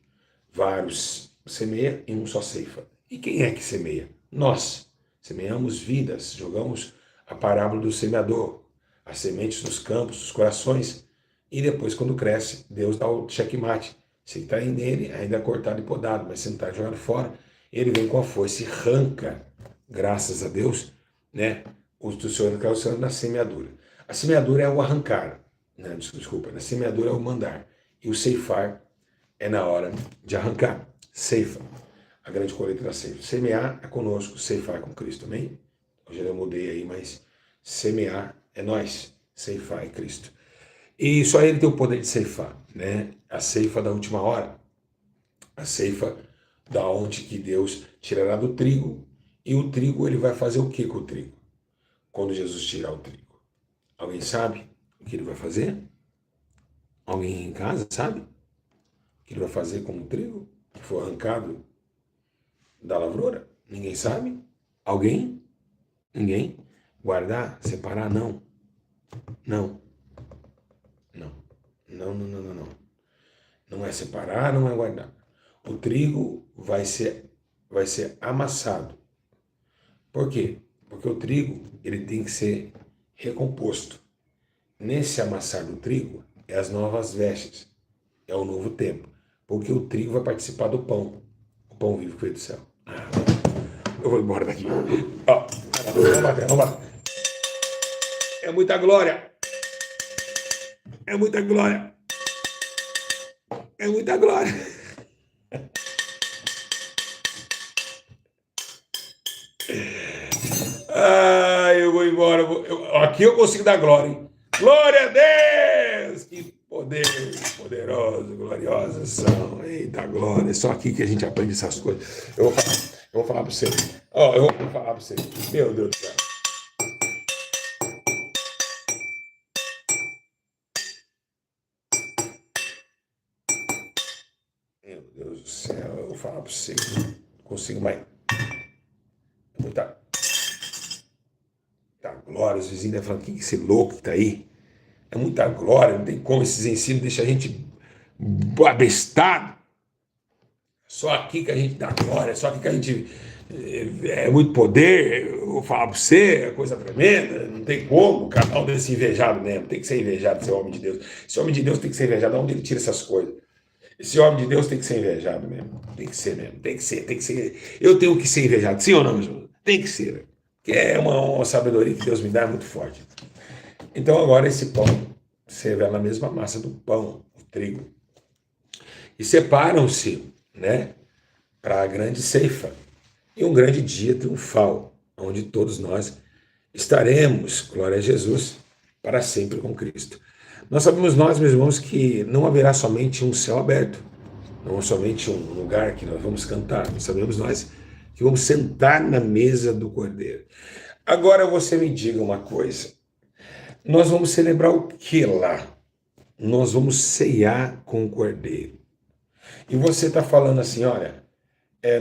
Vários semeia e um só ceifa. E quem é que semeia? Nós. Semeamos vidas, jogamos a parábola do semeador, as sementes nos campos, nos corações, e depois, quando cresce, Deus dá o checkmate. Se está nele, ainda é cortado e podado, mas se não está jogado fora, ele vem com a força e arranca, graças a Deus, né? O do Senhor que é o Senhor na semeadura. A semeadura é o arrancar, né? Desculpa, a semeadura é o mandar. E o ceifar é na hora de arrancar. Ceifa, a grande colheita da ceifa. Semear é conosco, ceifar é com Cristo, amém? Hoje eu mudei aí, mas semear é nós, ceifar é Cristo. E só ele tem o poder de ceifar, né? A ceifa da última hora, a ceifa da onde que Deus tirará do trigo, e o trigo ele vai fazer o que com o trigo? Quando Jesus tirar o trigo. Alguém sabe o que ele vai fazer? Alguém em casa sabe o que ele vai fazer com o trigo que foi arrancado da lavoura? Ninguém sabe? Alguém? Ninguém? Guardar? Separar? Não. Não. Não. Não, não, não, não, não. Não é separar, não é guardar. O trigo vai ser amassado. Por quê? Porque o trigo ele tem que ser recomposto. Nesse amassar do trigo é as novas vestes, é o novo tempo. Porque o trigo vai participar do pão, o pão vivo que veio do céu. Eu vou embora daqui. Ó, vamos bater, vamos bater. É muita glória. É muita glória. É muita glória. Eu vou embora. Aqui eu consigo dar glória, hein? Glória a Deus! Que poder poderoso, gloriosa são. Eita glória. É só aqui que a gente aprende essas coisas. Eu vou falar para você. Eu vou falar para você. Meu Deus do céu. Meu Deus do céu. Eu vou falar para você. Não consigo mais. Muita glória. Os vizinhos devem falar: quem é esse louco que tá aí? É muita glória. Não tem como. Esses ensinos deixam a gente abestado. Só aqui que a gente dá glória, só aqui que a gente é muito poder, eu vou falar para você, é coisa tremenda, não tem como, cada um desse invejado mesmo, tem que ser invejado, ser homem de Deus. Esse homem de Deus tem que ser invejado, de onde ele tira essas coisas? Esse homem de Deus tem que ser invejado mesmo, tem que ser mesmo, tem que ser. Eu tenho que ser invejado, sim ou não, Jesus? Tem que ser, que é uma sabedoria que Deus me dá muito forte. Então agora esse pão se revela a mesma massa do pão, o trigo. E separam-se, né, para a grande ceifa e um grande dia triunfal, onde todos nós estaremos, glória a Jesus, para sempre com Cristo. Nós sabemos nós, meus irmãos, que não haverá somente um céu aberto, não somente um lugar que nós vamos cantar, nós sabemos nós que vamos sentar na mesa do Cordeiro. Agora você me diga uma coisa, nós vamos celebrar o que lá? Nós vamos ceiar com o Cordeiro. E você está falando assim, olha,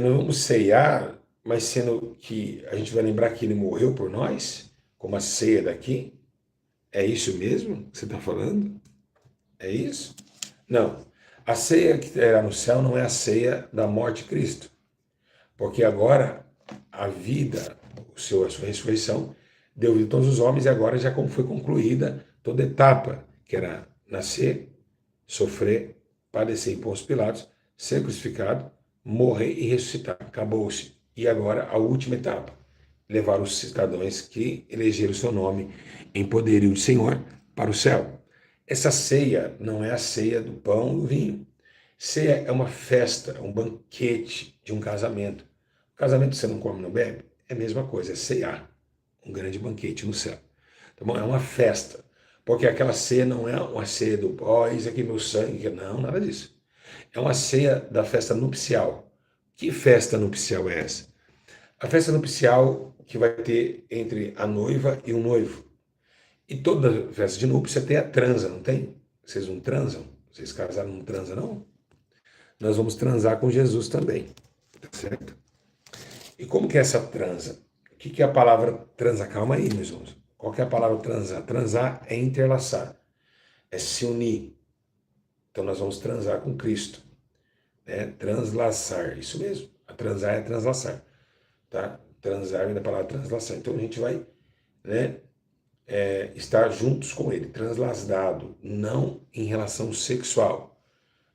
nós vamos ceiar, mas sendo que a gente vai lembrar que ele morreu por nós, como a ceia daqui? É isso mesmo que você está falando? É isso? Não. A ceia que terá no céu não é a ceia da morte de Cristo. Porque agora a vida, a sua ressurreição, deu vida a todos os homens e agora já foi concluída toda etapa, que era nascer, sofrer, padecer em Pôncio Pilatos, ser crucificado, morrer e ressuscitar. Acabou-se. E agora a última etapa, levar os cidadãos que elegeram o seu nome em poderio do Senhor para o céu. Essa ceia não é a ceia do pão e do vinho. Ceia é uma festa, um banquete de um casamento. Casamento você não come, não bebe? É a mesma coisa, é ceiar. Um grande banquete no céu. Tá bom? É uma festa. Porque aquela ceia não é uma ceia do, isso aqui é meu sangue. Não, nada disso. É uma ceia da festa nupcial. Que festa nupcial é essa? A festa nupcial que vai ter entre a noiva e o noivo. E toda festa de núpcia tem a transa, não tem? Vocês não transam? Vocês casaram não transam, não? Nós vamos transar com Jesus também, tá certo? E como que é essa transa? O que é a palavra transa? Calma aí, meus irmãos. Qual que é a palavra transar? Transar é interlaçar, é se unir. Então nós vamos transar com Cristo, né? Translaçar, isso mesmo. A transar é translaçar, tá? Transar vem da palavra translaçar. Então a gente vai, né, estar juntos com Ele, translasdado, não em relação sexual,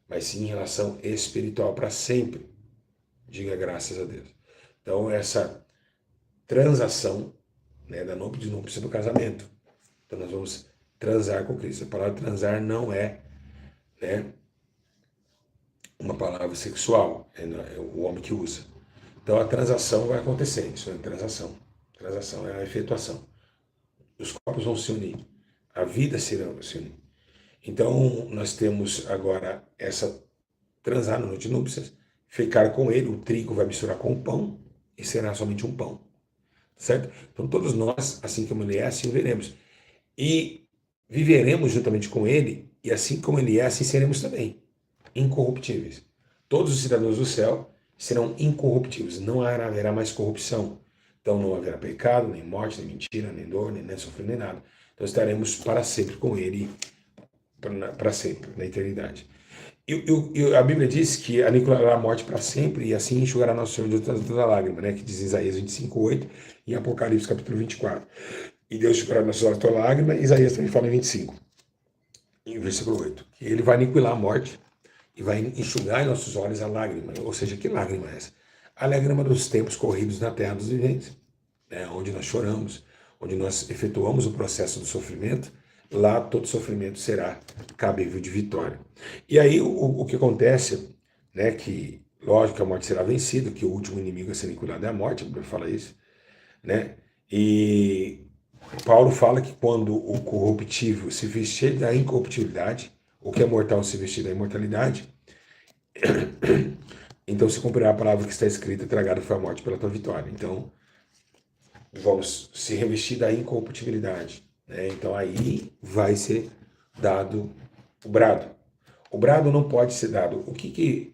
mas sim em relação espiritual para sempre. Diga graças a Deus. Então, essa transação, né, da núpcia do casamento. Então, nós vamos transar com Cristo. A palavra transar não é, né, uma palavra sexual, é o homem que usa. Então, a transação vai acontecer. Isso é transação. Transação é a efetuação. Os corpos vão se unir. A vida se unir. Então, nós temos agora essa transar na noite de núpcias, ficar com ele, o trigo vai misturar com o pão e será somente um pão, certo? Então todos nós, assim como ele é, assim veremos. E viveremos juntamente com ele, e assim como ele é, assim seremos também, incorruptíveis. Todos os cidadãos do céu serão incorruptíveis, não haverá mais corrupção. Então não haverá pecado, nem morte, nem mentira, nem dor, nem sofrimento, nem nada. Então estaremos para sempre com ele, para sempre, na eternidade. E a Bíblia diz que aniquilará a morte para sempre e assim enxugará nosso Senhor de toda lágrima, né? Que diz em Isaías 25:8 e em Apocalipse capítulo 24. E Deus enxugará nossos olhos toda lágrima, Isaías também fala em 25, em versículo 8. Que ele vai aniquilar a morte e vai enxugar em nossos olhos a lágrima. Ou seja, que lágrima é essa? A lágrima dos tempos corridos na terra dos viventes, né? Onde nós choramos, onde nós efetuamos o processo do sofrimento. Lá todo sofrimento será cabível de vitória. E aí o que acontece, né, que lógico que a morte será vencida, que o último inimigo a ser aniquilado é a morte, a Bíblia fala isso, né? E Paulo fala que quando o corruptível se vestir da incorruptibilidade, o que é mortal se vestir da imortalidade, então se cumprirá a palavra que está escrita, tragada foi a morte pela tua vitória. Então vamos se revestir da incorruptibilidade, né? Então aí vai ser dado o brado. O brado não pode ser dado. O que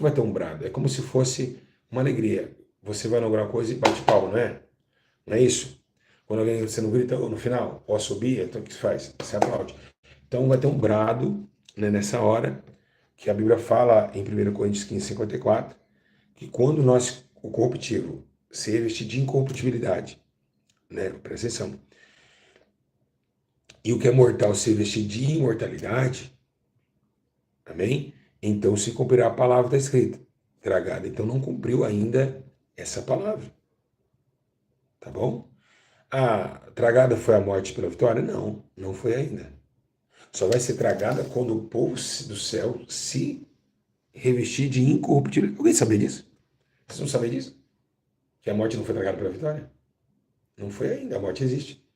vai ter um brado? É como se fosse uma alegria. Você vai inaugurar uma coisa e bate palma, não é? Não é isso? Quando alguém, você não grita no final, ou subir, então o que se faz? Você aplaude. Então vai ter um brado, né, nessa hora, que a Bíblia fala em 1 Coríntios 15:54, que quando o corruptível, se revestir de incorruptibilidade, né? Presta atenção. E o que é mortal se vestir de imortalidade, amém? Então se cumprirá a palavra da escrita, tragada. Então não cumpriu ainda essa palavra, tá bom? A tragada foi a morte pela vitória? Não, não foi ainda. Só vai ser tragada quando o povo do céu se revestir de incorruptibilidade. Alguém sabia disso? Vocês não sabem disso? Que a morte não foi tragada pela vitória? Não foi ainda, a morte existe.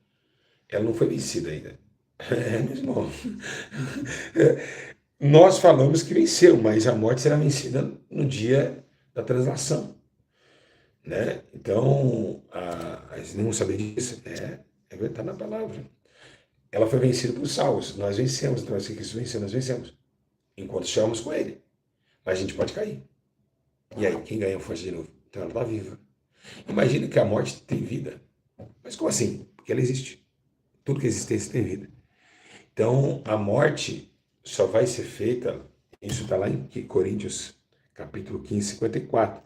Ela não foi vencida ainda. É, meu irmão. Nós falamos que venceu, mas a morte será vencida no dia da translação, né? Então, nenhum saber disso? Está na palavra. Ela foi vencida por salvos. Nós vencemos, então assim que Cristo venceu, nós vencemos. Enquanto estamos com Ele. Mas a gente pode cair. E aí, quem ganha força de novo? Então ela está viva. Imagina que a morte tem vida. Mas como assim? Porque ela existe. Tudo que existe tem vida. Então, a morte só vai ser feita, isso está lá em Coríntios, capítulo 15:54.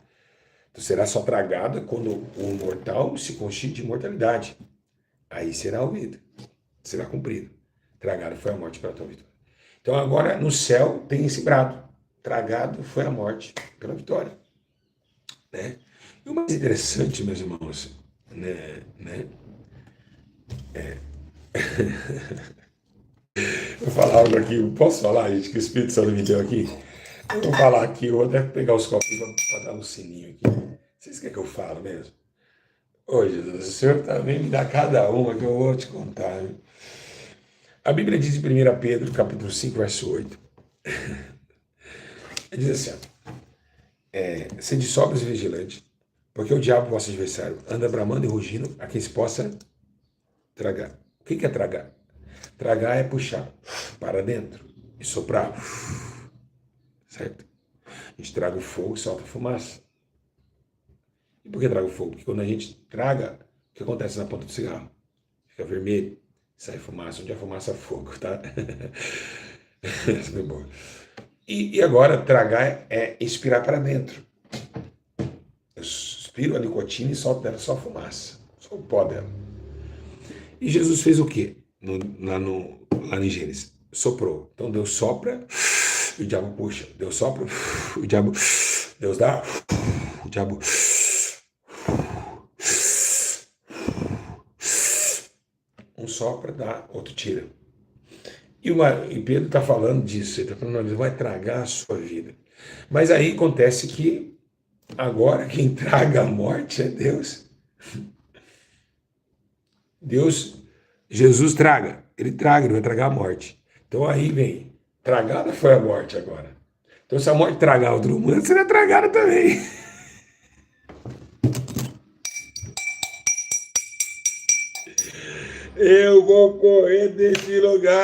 Então, será só tragada quando o mortal se constitui de imortalidade. Aí será ouvido, será cumprido. Tragada foi a morte pela tua vitória. Então, agora, no céu, tem esse brado. Tragado foi a morte pela vitória. Né? E o mais interessante, meus irmãos, né? Vou falar algo aqui, posso falar, gente, que o Espírito Santo me deu aqui? Eu vou falar aqui, eu vou até pegar os copos para dar um sininho aqui. Vocês querem que eu falo mesmo? Ô Jesus, o Senhor também me dá cada uma que eu vou te contar. Viu? A Bíblia diz em 1 Pedro, capítulo 5, verso 8. Ele diz assim, sede sóbrios e vigilantes, porque o diabo, vosso adversário, anda bramando e rugindo a quem se possa tragar. O que é tragar? Tragar é puxar para dentro e soprar. Certo? A gente traga o fogo e solta a fumaça. E por que traga o fogo? Porque quando a gente traga, o que acontece na ponta do cigarro? Fica vermelho, sai fumaça. Onde é fumaça, fogo, tá? Isso é bom. E agora, tragar é expirar para dentro. Eu expiro a nicotina e solto dela só a fumaça, só o pó dela. E Jesus fez o quê? Lá em Gênesis. Soprou. Então Deus sopra o diabo puxa. Deus sopra, o diabo, Deus dá, o diabo. Um sopra, dá, outro tira. E Pedro está falando disso, ele está falando, ele vai tragar a sua vida. Mas aí acontece que agora quem traga a morte é Deus. Deus, Jesus traga, ele vai tragar a morte. Então aí vem, tragada foi a morte agora. Então se a morte tragar outro mundo, será tragada também. Eu vou correr desse lugar.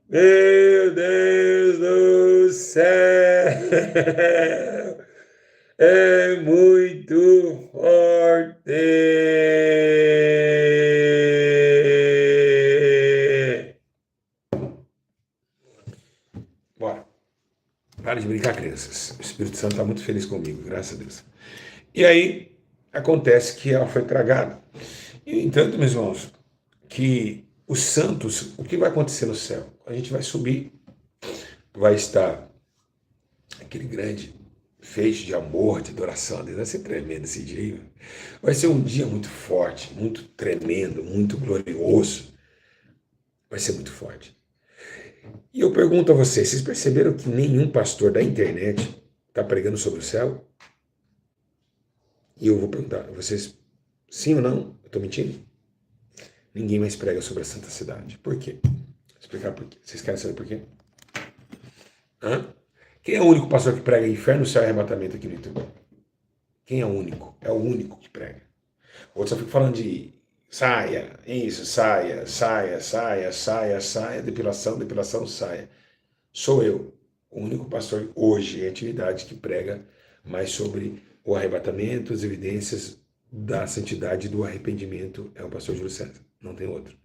Meu Deus do céu. É muito forte. Bora. Para de brincar, crianças. O Espírito Santo está muito feliz comigo, graças a Deus. E aí, acontece que ela foi tragada. E, entanto, meus irmãos, que os santos, o que vai acontecer no céu? A gente vai subir, vai estar aquele grande feixe de amor, de adoração a Deus. Vai ser tremendo esse dia. Vai ser um dia muito forte, muito tremendo, muito glorioso. Vai ser muito forte. E eu pergunto a vocês perceberam que nenhum pastor da internet está pregando sobre o céu? E eu vou perguntar a vocês, sim ou não? Eu estou mentindo? Ninguém mais prega sobre a Santa Cidade. Por quê? Vou explicar por quê. Vocês querem saber por quê? Hã? Quem é o único pastor que prega inferno, céu e arrebatamento aqui no YouTube? Quem é o único? É o único que prega. Outros só ficam falando de saia, isso, saia, saia, saia, saia, saia, depilação, depilação, saia. Sou eu, o único pastor hoje em atividade que prega mais sobre o arrebatamento, as evidências da santidade do arrependimento. É o pastor Júlio César, não tem outro.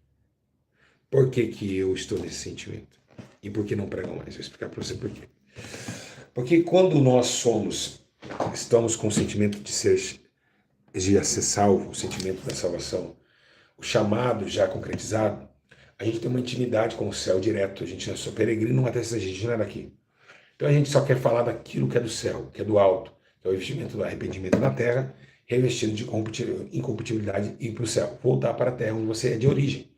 Por que que eu estou nesse sentimento? E por que não pregam mais? Vou explicar para você por quê. Porque quando nós estamos com o sentimento de ser salvo, o sentimento da salvação, o chamado já concretizado, a gente tem uma intimidade com o céu direto. A gente é só peregrino, mas a gente não é daqui. Então a gente só quer falar daquilo que é do céu, que é do alto, que é o investimento do arrependimento na terra, revestido de incorruptibilidade e ir para o céu, voltar para a terra onde você é de origem.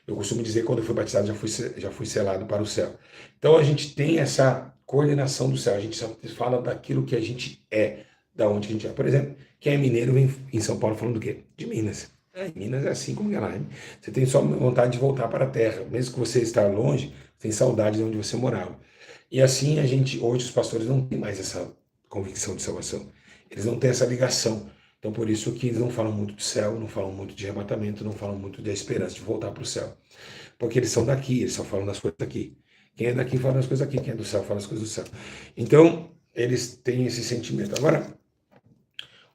Eu costumo dizer que quando eu fui batizado já fui selado para o céu. Então a gente tem essa coordenação do céu, a gente só fala daquilo que a gente é, da onde a gente é. Por exemplo, quem é mineiro vem em São Paulo falando do quê? De Minas. Minas é assim como ela é. Você tem só vontade de voltar para a terra, mesmo que você está longe, você tem saudade de onde você morava. E assim hoje os pastores não têm mais essa convicção de salvação. Eles não têm essa ligação. Então, por isso que eles não falam muito do céu, não falam muito de arrebatamento, não falam muito da esperança de voltar para o céu. Porque eles são daqui, eles só falam das coisas daqui. Quem é daqui fala das coisas aqui, quem é do céu fala das coisas do céu. Então, eles têm esse sentimento. Agora,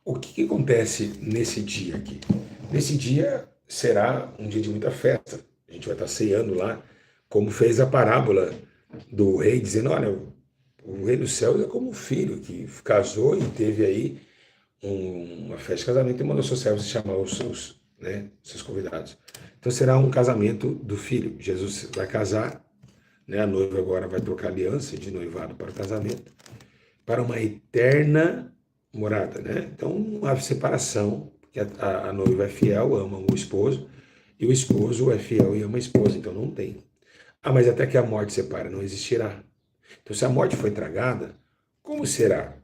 o que acontece nesse dia aqui? Nesse dia será um dia de muita festa. A gente vai estar ceando lá, como fez a parábola do rei, dizendo, olha, o rei dos céus é como um filho que casou e teve aí uma festa de casamento e mandou seus servos chamar seus convidados. Então será um casamento do filho. Jesus vai casar, né? A noiva agora vai trocar aliança de noivado para o casamento, para uma eterna morada, né? Então a separação, porque a noiva é fiel, ama o esposo, e o esposo é fiel e ama a esposa, então não tem. Ah, mas até que a morte separa, não existirá. Então se a morte foi tragada, como será?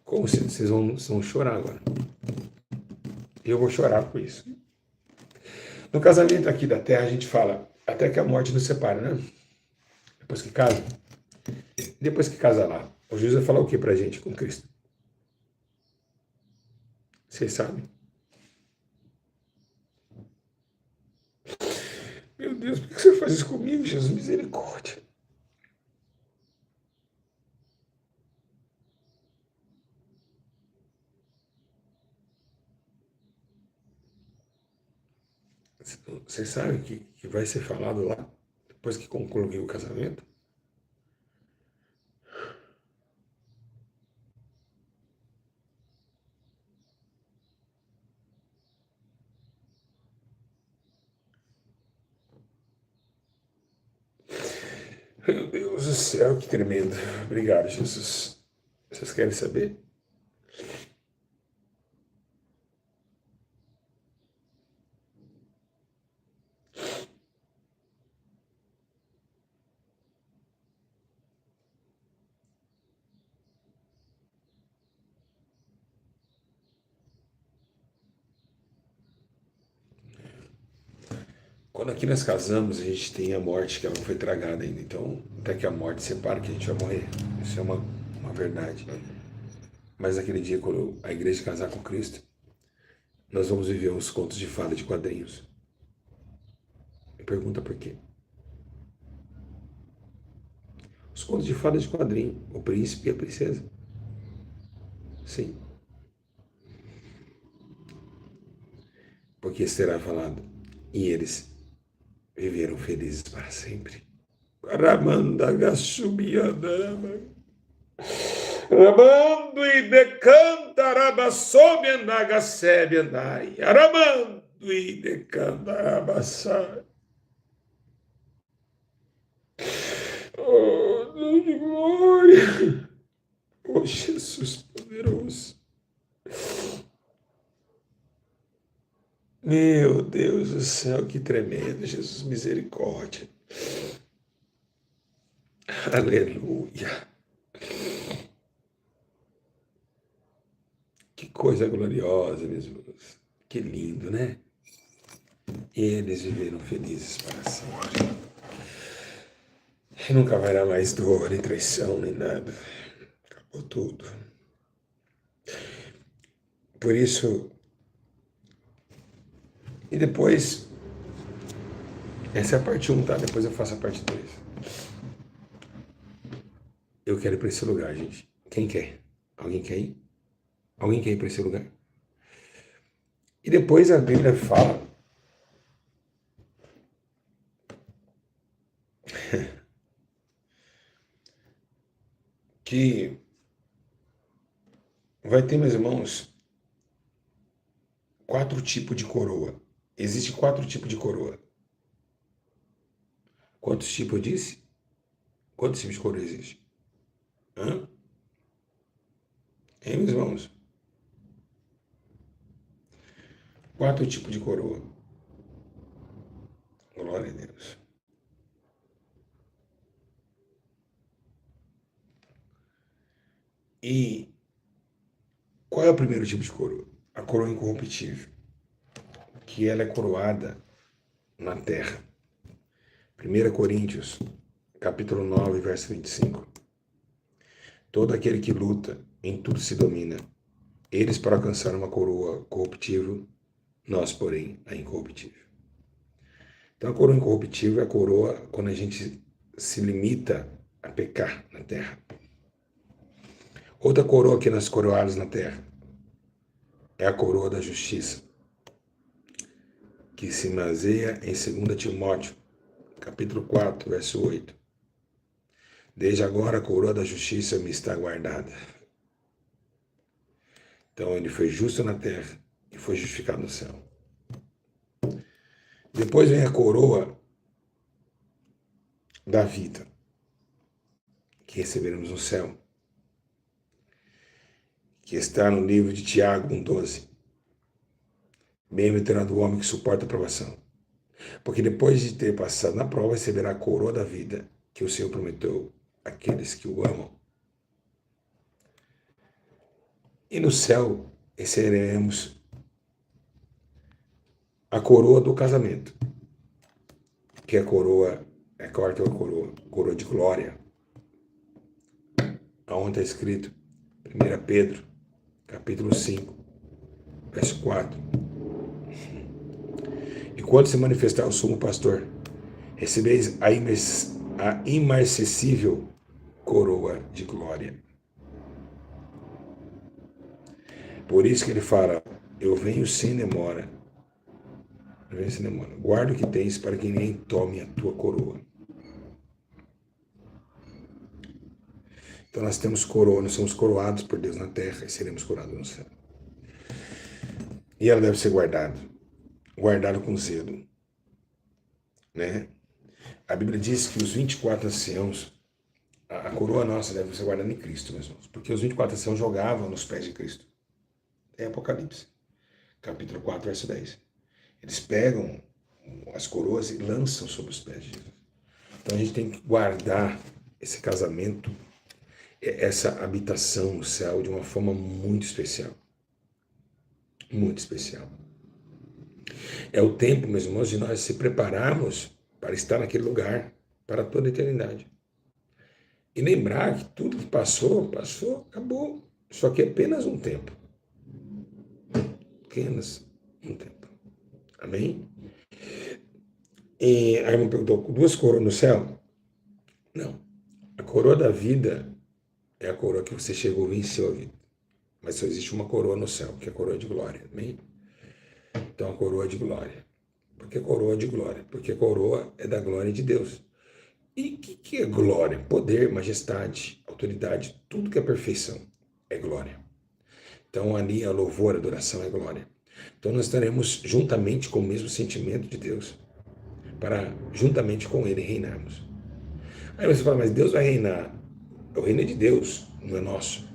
Como vocês vão chorar agora? Eu vou chorar por isso. No casamento aqui da terra, a gente fala até que a morte nos separe, né? Depois que casa. Depois que casa lá, o Jesus vai falar o que pra gente com Cristo? Vocês sabem? Meu Deus, por que você faz isso comigo, Jesus? Misericórdia. Vocês sabem que vai ser falado lá, depois que concluir o casamento? Meu Deus do céu, que tremendo. Obrigado, Jesus. Vocês querem saber? Quando aqui nós casamos, a gente tem a morte que ela não foi tragada ainda. Então, até que a morte separa que a gente vai morrer. Isso é uma verdade. Mas naquele dia, quando a igreja casar com Cristo, nós vamos viver uns contos de fada de quadrinhos. Me pergunta por quê. Os contos de fada de quadrinho, o príncipe e a princesa. Sim, porque será falado. E eles viveram felizes para sempre. Ramanda Gassubiana. Ramando e decanta rabassobianaga sebianai. Ramando e decanta rabassai. Oh, Deus de glória. Oh, Jesus poderoso. Meu Deus do céu, que tremendo, Jesus, misericórdia. Aleluia. Que coisa gloriosa, meus irmãos. Que lindo, né? Eles viveram felizes para sempre. E nunca haverá mais dor, nem traição, nem nada. Acabou tudo. Por isso, e depois, essa é a parte 1, tá? Depois eu faço a parte 2. Eu quero ir para esse lugar, gente. Quem quer? Alguém quer ir? Alguém quer ir para esse lugar? E depois a Bíblia fala que vai ter, meus irmãos, 4 tipos de coroa. Existem 4 tipos de coroa. Quantos tipos eu disse? Quantos tipos de coroa existe? Hã? Hein, meus irmãos? 4 tipos de coroa. Glória a Deus. E qual é o primeiro tipo de coroa? A coroa incorruptível, que ela é coroada na terra. 1 Coríntios, capítulo 9, verso 25. Todo aquele que luta, em tudo se domina. Eles para alcançar uma coroa corruptível, nós, porém, a incorruptível. Então, a coroa incorruptível é a coroa quando a gente se limita a pecar na terra. Outra coroa que nós coroados na terra é a coroa da justiça, que se baseia em 2 Timóteo, capítulo 4, verso 8. Desde agora a coroa da justiça me está guardada. Então ele foi justo na terra e foi justificado no céu. Depois vem a coroa da vida, que receberemos no céu, que está no livro de Tiago 1,12. Bem-aventurado o homem que suporta a provação, porque depois de ter passado na prova, receberá a coroa da vida que o Senhor prometeu àqueles que o amam. E no céu receberemos a coroa do casamento, que é a coroa, é a quarta coroa de glória, aonde está escrito 1 Pedro, capítulo 5, verso 4. E quando se manifestar o sumo pastor, recebeis a imarcessível coroa de glória. Por isso que ele fala, eu venho sem demora. Guarda o que tens para que ninguém tome a tua coroa. Então nós temos coroa, nós somos coroados por Deus na terra e seremos coroados no céu. E ela deve ser guardada com zelo, né? A Bíblia diz que os 24 anciãos, a coroa nossa deve ser guardada em Cristo, meus irmãos, porque os 24 anciãos jogavam nos pés de Cristo. É Apocalipse, capítulo 4, verso 10. Eles pegam as coroas e lançam sobre os pés de Jesus. Então a gente tem que guardar esse casamento, essa habitação no céu de uma forma muito especial. Muito especial. É o tempo, meus irmãos, de nós se prepararmos para estar naquele lugar para toda a eternidade. E lembrar que tudo que passou, passou, acabou. Só que é apenas um tempo. Apenas um tempo. Amém? E a irmã perguntou, duas coroas no céu? Não. A coroa da vida é a coroa que você chegou e venceu a vida. Mas só existe uma coroa no céu, que é a coroa de glória. Amém? Então a coroa de glória. Por que coroa de glória? Porque a coroa é da glória de Deus. E o que é glória? Poder, majestade, autoridade, tudo que é perfeição é glória. Então ali a louvor, a adoração é glória. Então nós estaremos juntamente com o mesmo sentimento de Deus, para juntamente com Ele reinarmos. Aí você fala, mas Deus vai reinar. O reino é de Deus, não é nosso.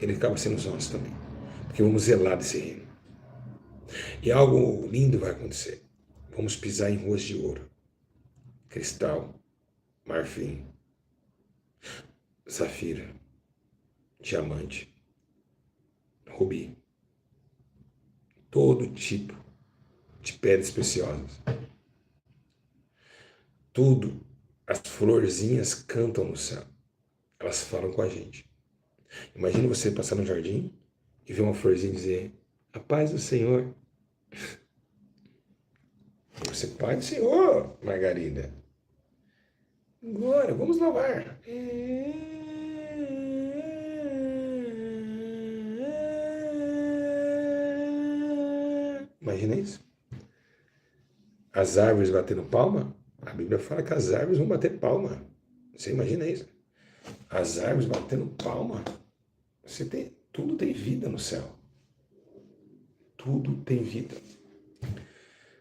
Ele acaba sendo nosso também, porque vamos zelar desse reino. E algo lindo vai acontecer. Vamos pisar em ruas de ouro, cristal, marfim, safira, diamante, rubi, todo tipo de pedras preciosas. Tudo, as florzinhas cantam no céu. Elas falam com a gente. Imagina você passar no jardim e ver uma florzinha e dizer, a paz do Senhor. Você, paz do Senhor, Margarida. Glória, vamos louvar. Imagina isso. As árvores batendo palma. A Bíblia fala que as árvores vão bater palma. Você imagina isso? As árvores batendo palma. Tudo tem vida no céu. Tudo tem vida.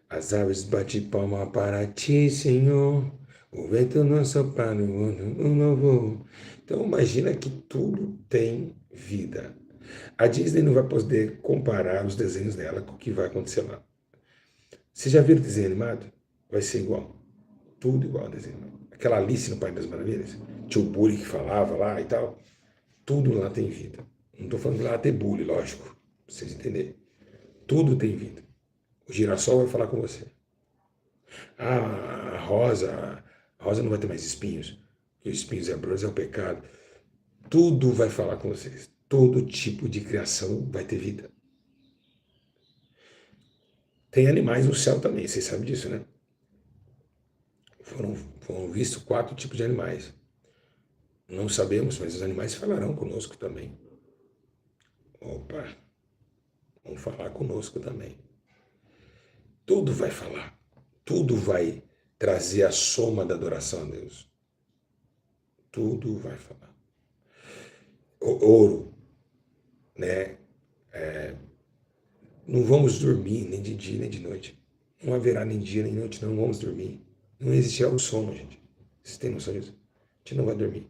As árvores batem palma para ti, Senhor. O vento não sopra no novo. Então imagina que tudo tem vida. A Disney não vai poder comparar os desenhos dela com o que vai acontecer lá. Você já viu o desenho animado? Vai ser igual. Tudo igual ao desenho animado. Aquela Alice no País das Maravilhas. Tinha o bully que falava lá e tal. Tudo lá tem vida. Não estou falando que lá tem bully, lógico. Pra vocês entenderem. Tudo tem vida. O girassol vai falar com você. A rosa não vai ter mais espinhos. E os espinhos é bronze, é o pecado. Tudo vai falar com vocês. Todo tipo de criação vai ter vida. Tem animais no céu também, vocês sabem disso, né? Foram vistos 4 tipos de animais. Não sabemos, mas os animais falarão conosco também. Opa, vão falar conosco também. Tudo vai falar. Tudo vai trazer a soma da adoração a Deus. Tudo vai falar. O ouro, né? Não vamos dormir nem de dia nem de noite. Não haverá nem dia nem noite, não vamos dormir. Não existirá o sono, gente. Vocês têm noção disso? A gente não vai dormir.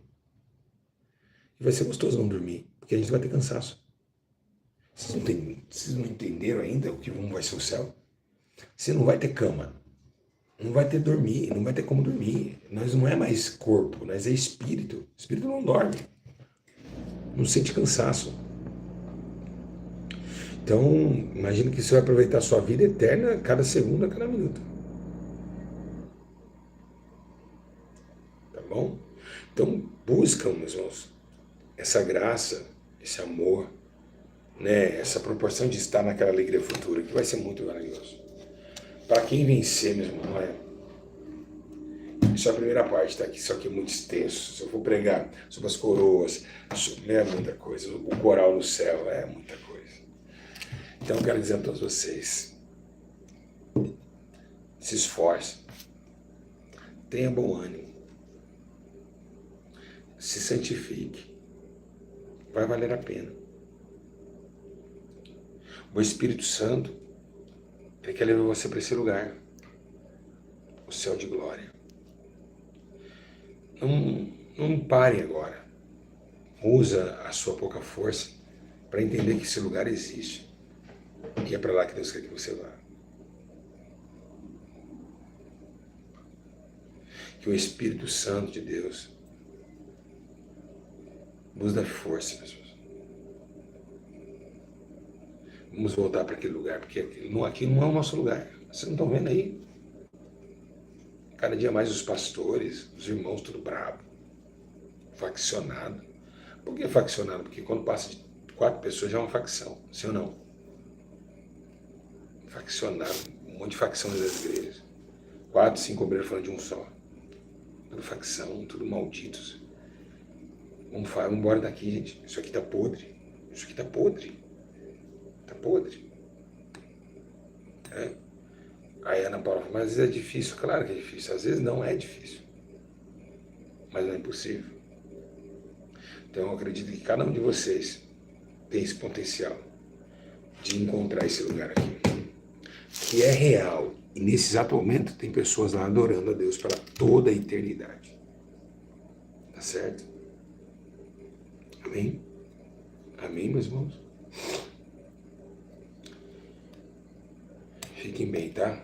E vai ser gostoso não dormir, porque a gente vai ter cansaço. Vocês não entenderam ainda como vai ser o céu? Você não vai ter cama. Não vai ter dormir, não vai ter como dormir. Nós não é mais corpo, nós é espírito. O espírito não dorme. Não sente cansaço. Então, imagina que você vai aproveitar a sua vida eterna cada segundo, a cada minuto. Tá bom? Então, buscam, meus irmãos, essa graça, esse amor, né? Essa proporção de estar naquela alegria futura, que vai ser muito maravilhoso. Para quem vencer, meu irmão, isso é a primeira parte, tá? Isso aqui é muito extenso. Se eu for pregar sobre as coroas, é muita coisa. O coral no céu é muita coisa. Então eu quero dizer a todos vocês, se esforce, tenha bom ânimo, se santifique, vai valer a pena. O Espírito Santo, ele quer levar você para esse lugar, o céu de glória. Não pare agora. Usa a sua pouca força para entender que esse lugar existe. E é para lá que Deus quer que você vá. Que o Espírito Santo de Deus nos dê força, pessoas. Vamos voltar para aquele lugar, porque aqui não é o nosso lugar. Vocês não estão vendo aí? Cada dia mais os pastores, os irmãos, tudo bravo, faccionado. Por que faccionado? Porque quando passa de 4 pessoas já é uma facção, sim ou não? Faccionado, um monte de facções das igrejas. 4, 5 obreiros falando de um só. Tudo facção, tudo malditos. Vamos embora daqui, gente. Isso aqui tá podre. Isso aqui tá podre. Tá podre. É. Aí a Ana Paula fala, mas às vezes é difícil. Claro que é difícil. Às vezes não é difícil. Mas não é impossível. Então eu acredito que cada um de vocês tem esse potencial de encontrar esse lugar aqui. Que é real. E nesse exato momento tem pessoas lá adorando a Deus para toda a eternidade. Tá certo? Amém? Amém, meus irmãos? Fiquem bem, tá?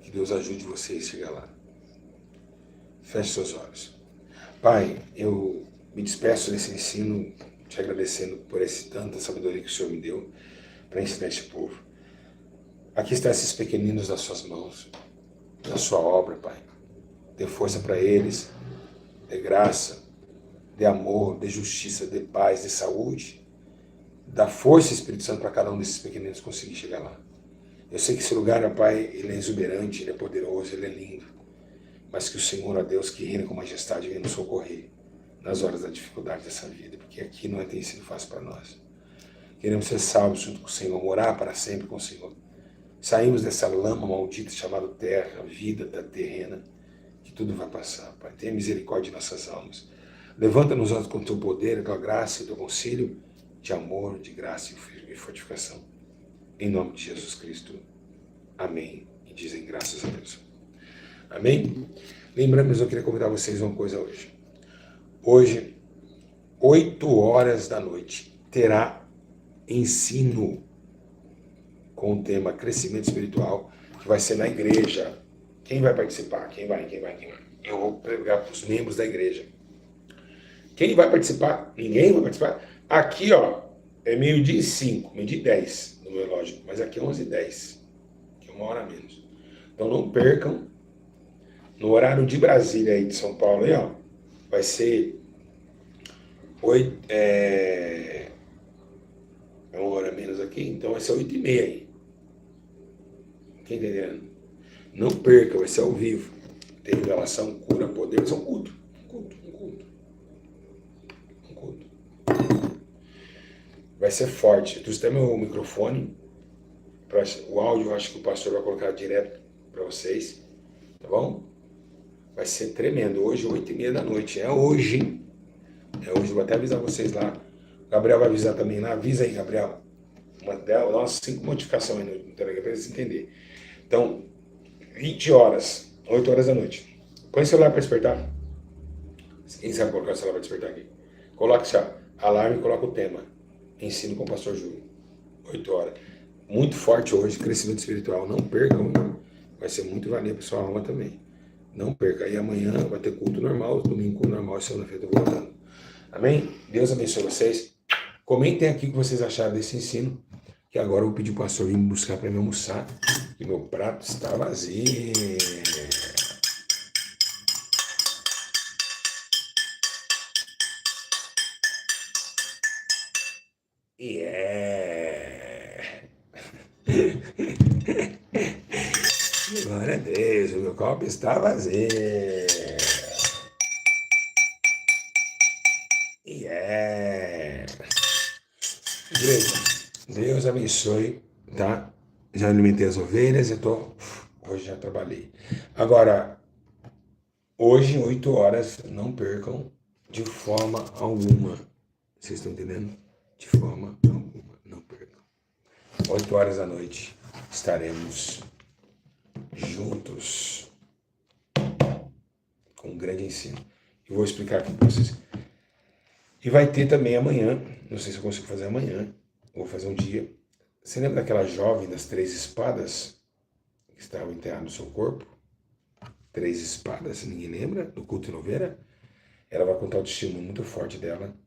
Que Deus ajude vocês a chegar lá. Feche seus olhos. Pai, eu me despeço desse ensino, te agradecendo por tanta sabedoria que o Senhor me deu para ensinar este povo. Aqui estão esses pequeninos nas suas mãos, na sua obra, Pai. Dê força para eles, dê graça, dê amor, dê justiça, dê paz, dê saúde. Dá força, Espírito Santo, para cada um desses pequeninos conseguir chegar lá. Eu sei que esse lugar, ó Pai, ele é exuberante, ele é poderoso, ele é lindo. Mas que o Senhor, ó Deus, que reina com majestade, venha nos socorrer nas horas da dificuldade dessa vida, porque aqui não tem sido fácil para nós. Queremos ser salvos junto com o Senhor, morar para sempre com o Senhor. Saímos dessa lama maldita chamada terra, vida da terrena, que tudo vai passar. Pai, tenha misericórdia de nossas almas. Levanta-nos com o teu poder, a tua graça e o teu conselho de amor, de graça e fortificação. Em nome de Jesus Cristo. Amém. E dizem graças a Deus. Amém? Lembrando, eu queria convidar vocês a uma coisa hoje. Hoje, 8 horas da noite, terá ensino com o tema crescimento espiritual, que vai ser na igreja. Quem vai participar? Quem vai? Eu vou pregar para os membros da igreja. Quem vai participar? Ninguém vai participar? Aqui, ó, é 12:05, 12:10 no meu relógio, mas aqui é 11:10, que é 1 hora a menos. Então não percam, no horário de Brasília aí de São Paulo, aí, ó, vai ser 1 hora a menos aqui, então vai ser 8:30 aí. Tá entendendo? Não perca, vai ser ao vivo. Tem revelação, cura, poder, vai ser um culto. Um culto. Vai ser forte. Tu tem meu microfone. O áudio eu acho que o pastor vai colocar direto para vocês. Tá bom? Vai ser tremendo. Hoje, 8:30 da noite. É hoje. É hoje. Vou até avisar vocês lá. O Gabriel vai avisar também lá. Avisa aí, Gabriel. Dá umas 5 modificações aí no Telegram para eles entenderem. Então, 20 horas. 8 horas da noite. Põe o celular para despertar. Quem sabe colocar o celular para despertar aqui? Coloca esse alarme e coloca o tema. Ensino com o pastor Júlio. 8 horas. Muito forte hoje, crescimento espiritual. Não percam. Vai ser muito valia para sua alma também. Não perca. Aí amanhã vai ter culto normal, domingo normal e segunda-feira eu voltando. Amém? Deus abençoe vocês. Comentem aqui o que vocês acharam desse ensino. Que agora eu vou pedir para o pastor vir me buscar para me almoçar. Que meu prato está vazio. Glória a Deus, o meu copo está vazio. Igreja, Deus abençoe, tá? Já alimentei as ovelhas, hoje já trabalhei. Agora, hoje, 8 horas, não percam de forma alguma. Vocês estão entendendo? De forma alguma, não percam. 8 horas da noite, estaremos juntos com um grande ensino. Eu vou explicar aqui para vocês. E vai ter também amanhã, não sei se eu consigo fazer amanhã, vou fazer um dia. Você lembra daquela jovem das 3 espadas que estava enterrada no seu corpo? 3 espadas, ninguém lembra? Do culto em Louveira? Ela vai contar o testemunho muito forte dela.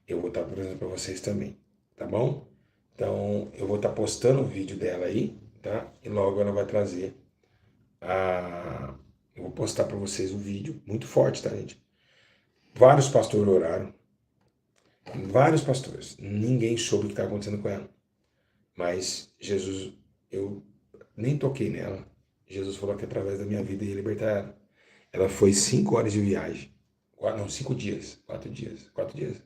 Eu vou estar apresentando para vocês também, tá bom? Então, eu vou estar postando o vídeo dela aí, tá? E logo ela vai trazer a... Eu vou postar para vocês o vídeo, muito forte, tá, gente? Vários pastores oraram. Vários pastores. Ninguém soube o que está acontecendo com ela. Mas Jesus, eu nem toquei nela. Jesus falou que através da minha vida ia libertar ela. Ela foi 5 horas de viagem. Não, 5 dias. 4 dias. 4 dias.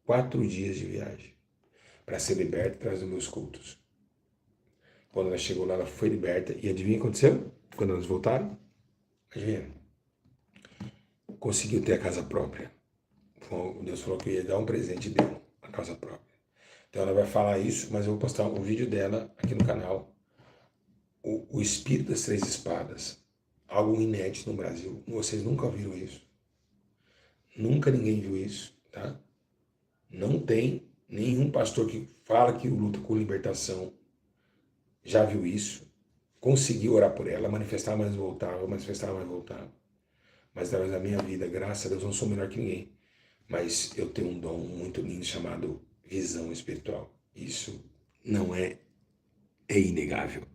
4 dias de viagem. Para ser liberta atrás dos meus cultos. Quando ela chegou lá, ela foi liberta. E adivinha o que aconteceu? Quando elas voltaram? Adivinha? Conseguiu ter a casa própria. Deus falou que ia dar um presente e deu a casa própria. Então ela vai falar isso, mas eu vou postar um vídeo dela aqui no canal. O Espírito das 3 espadas. Algo inédito no Brasil. Vocês nunca viram isso. Nunca ninguém viu isso, tá? Não tem nenhum pastor que fala que luta com libertação já viu isso. Conseguiu orar por ela, manifestar, mas voltava, manifestar, mas voltava. Mas através da minha vida, graças a Deus, não sou melhor que ninguém. Mas eu tenho um dom muito lindo chamado visão espiritual. Isso não é inegável.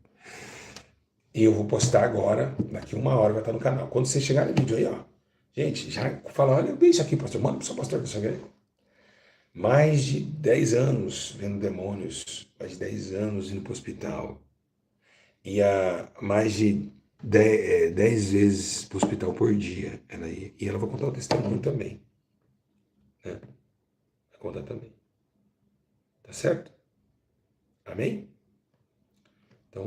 E eu vou postar agora, daqui 1 hora vai estar no canal. Quando você chegar no vídeo aí, ó. Gente, já fala, olha bem isso aqui, pastor. Manda para o seu pastor que você vê. Mais de 10 anos vendo demônios. Mais de 10 anos indo para o hospital. E mais de 10 vezes para o hospital por dia. Ela ia. E ela vai contar o testemunho também. Né? Vai contar também. Tá certo? Amém? Então,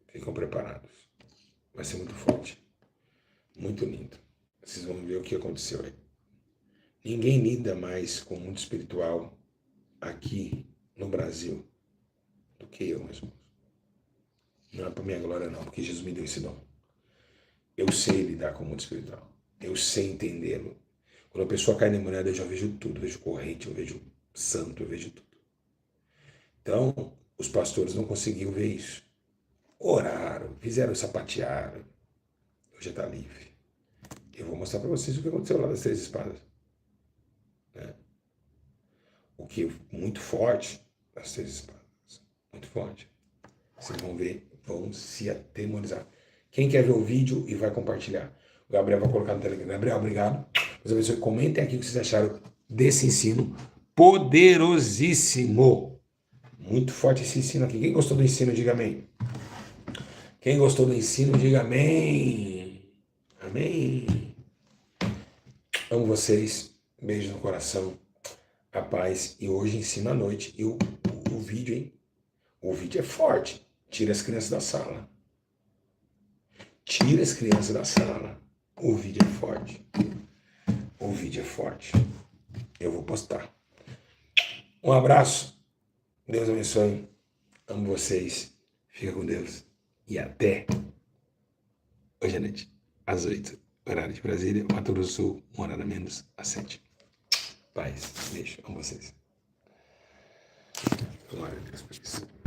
ficam preparados. Vai ser muito forte. Muito lindo. Vocês vão ver o que aconteceu aí. Ninguém lida mais com o mundo espiritual aqui no Brasil do que eu, meus irmãos. Não é para minha glória, não, porque Jesus me deu esse dom. Eu sei lidar com o mundo espiritual. Eu sei entendê-lo. Quando a pessoa cai na moneda, eu já vejo tudo. Eu vejo corrente, eu vejo santo, eu vejo tudo. Então, os pastores não conseguiam ver isso. Oraram, fizeram sapatearam. Hoje está livre. Eu vou mostrar para vocês o que aconteceu lá das 3 espadas. Né? O que é muito forte das 3 espadas. Muito forte. Vocês vão ver, vão se atemorizar. Quem quer ver o vídeo e vai compartilhar? O Gabriel vai colocar no Telegram. Gabriel, obrigado. Deus abençoe. Comentem aqui o que vocês acharam desse ensino poderosíssimo. Muito forte esse ensino aqui. Quem gostou do ensino, diga amém. Quem gostou do ensino, diga amém. Amém. Amo vocês. Beijo no coração. A paz. E hoje ensino à noite. E o vídeo, hein? O vídeo é forte. Tira as crianças da sala. Tira as crianças da sala. O vídeo é forte. O vídeo é forte. Eu vou postar. Um abraço. Deus abençoe. Amo vocês. Fica com Deus. E até hoje à noite, às 8, horário de Brasília, Mato Grosso do Sul, 1 hora a menos, às 7. Paz. Beijo. Amo vocês. Glória a Deus por isso.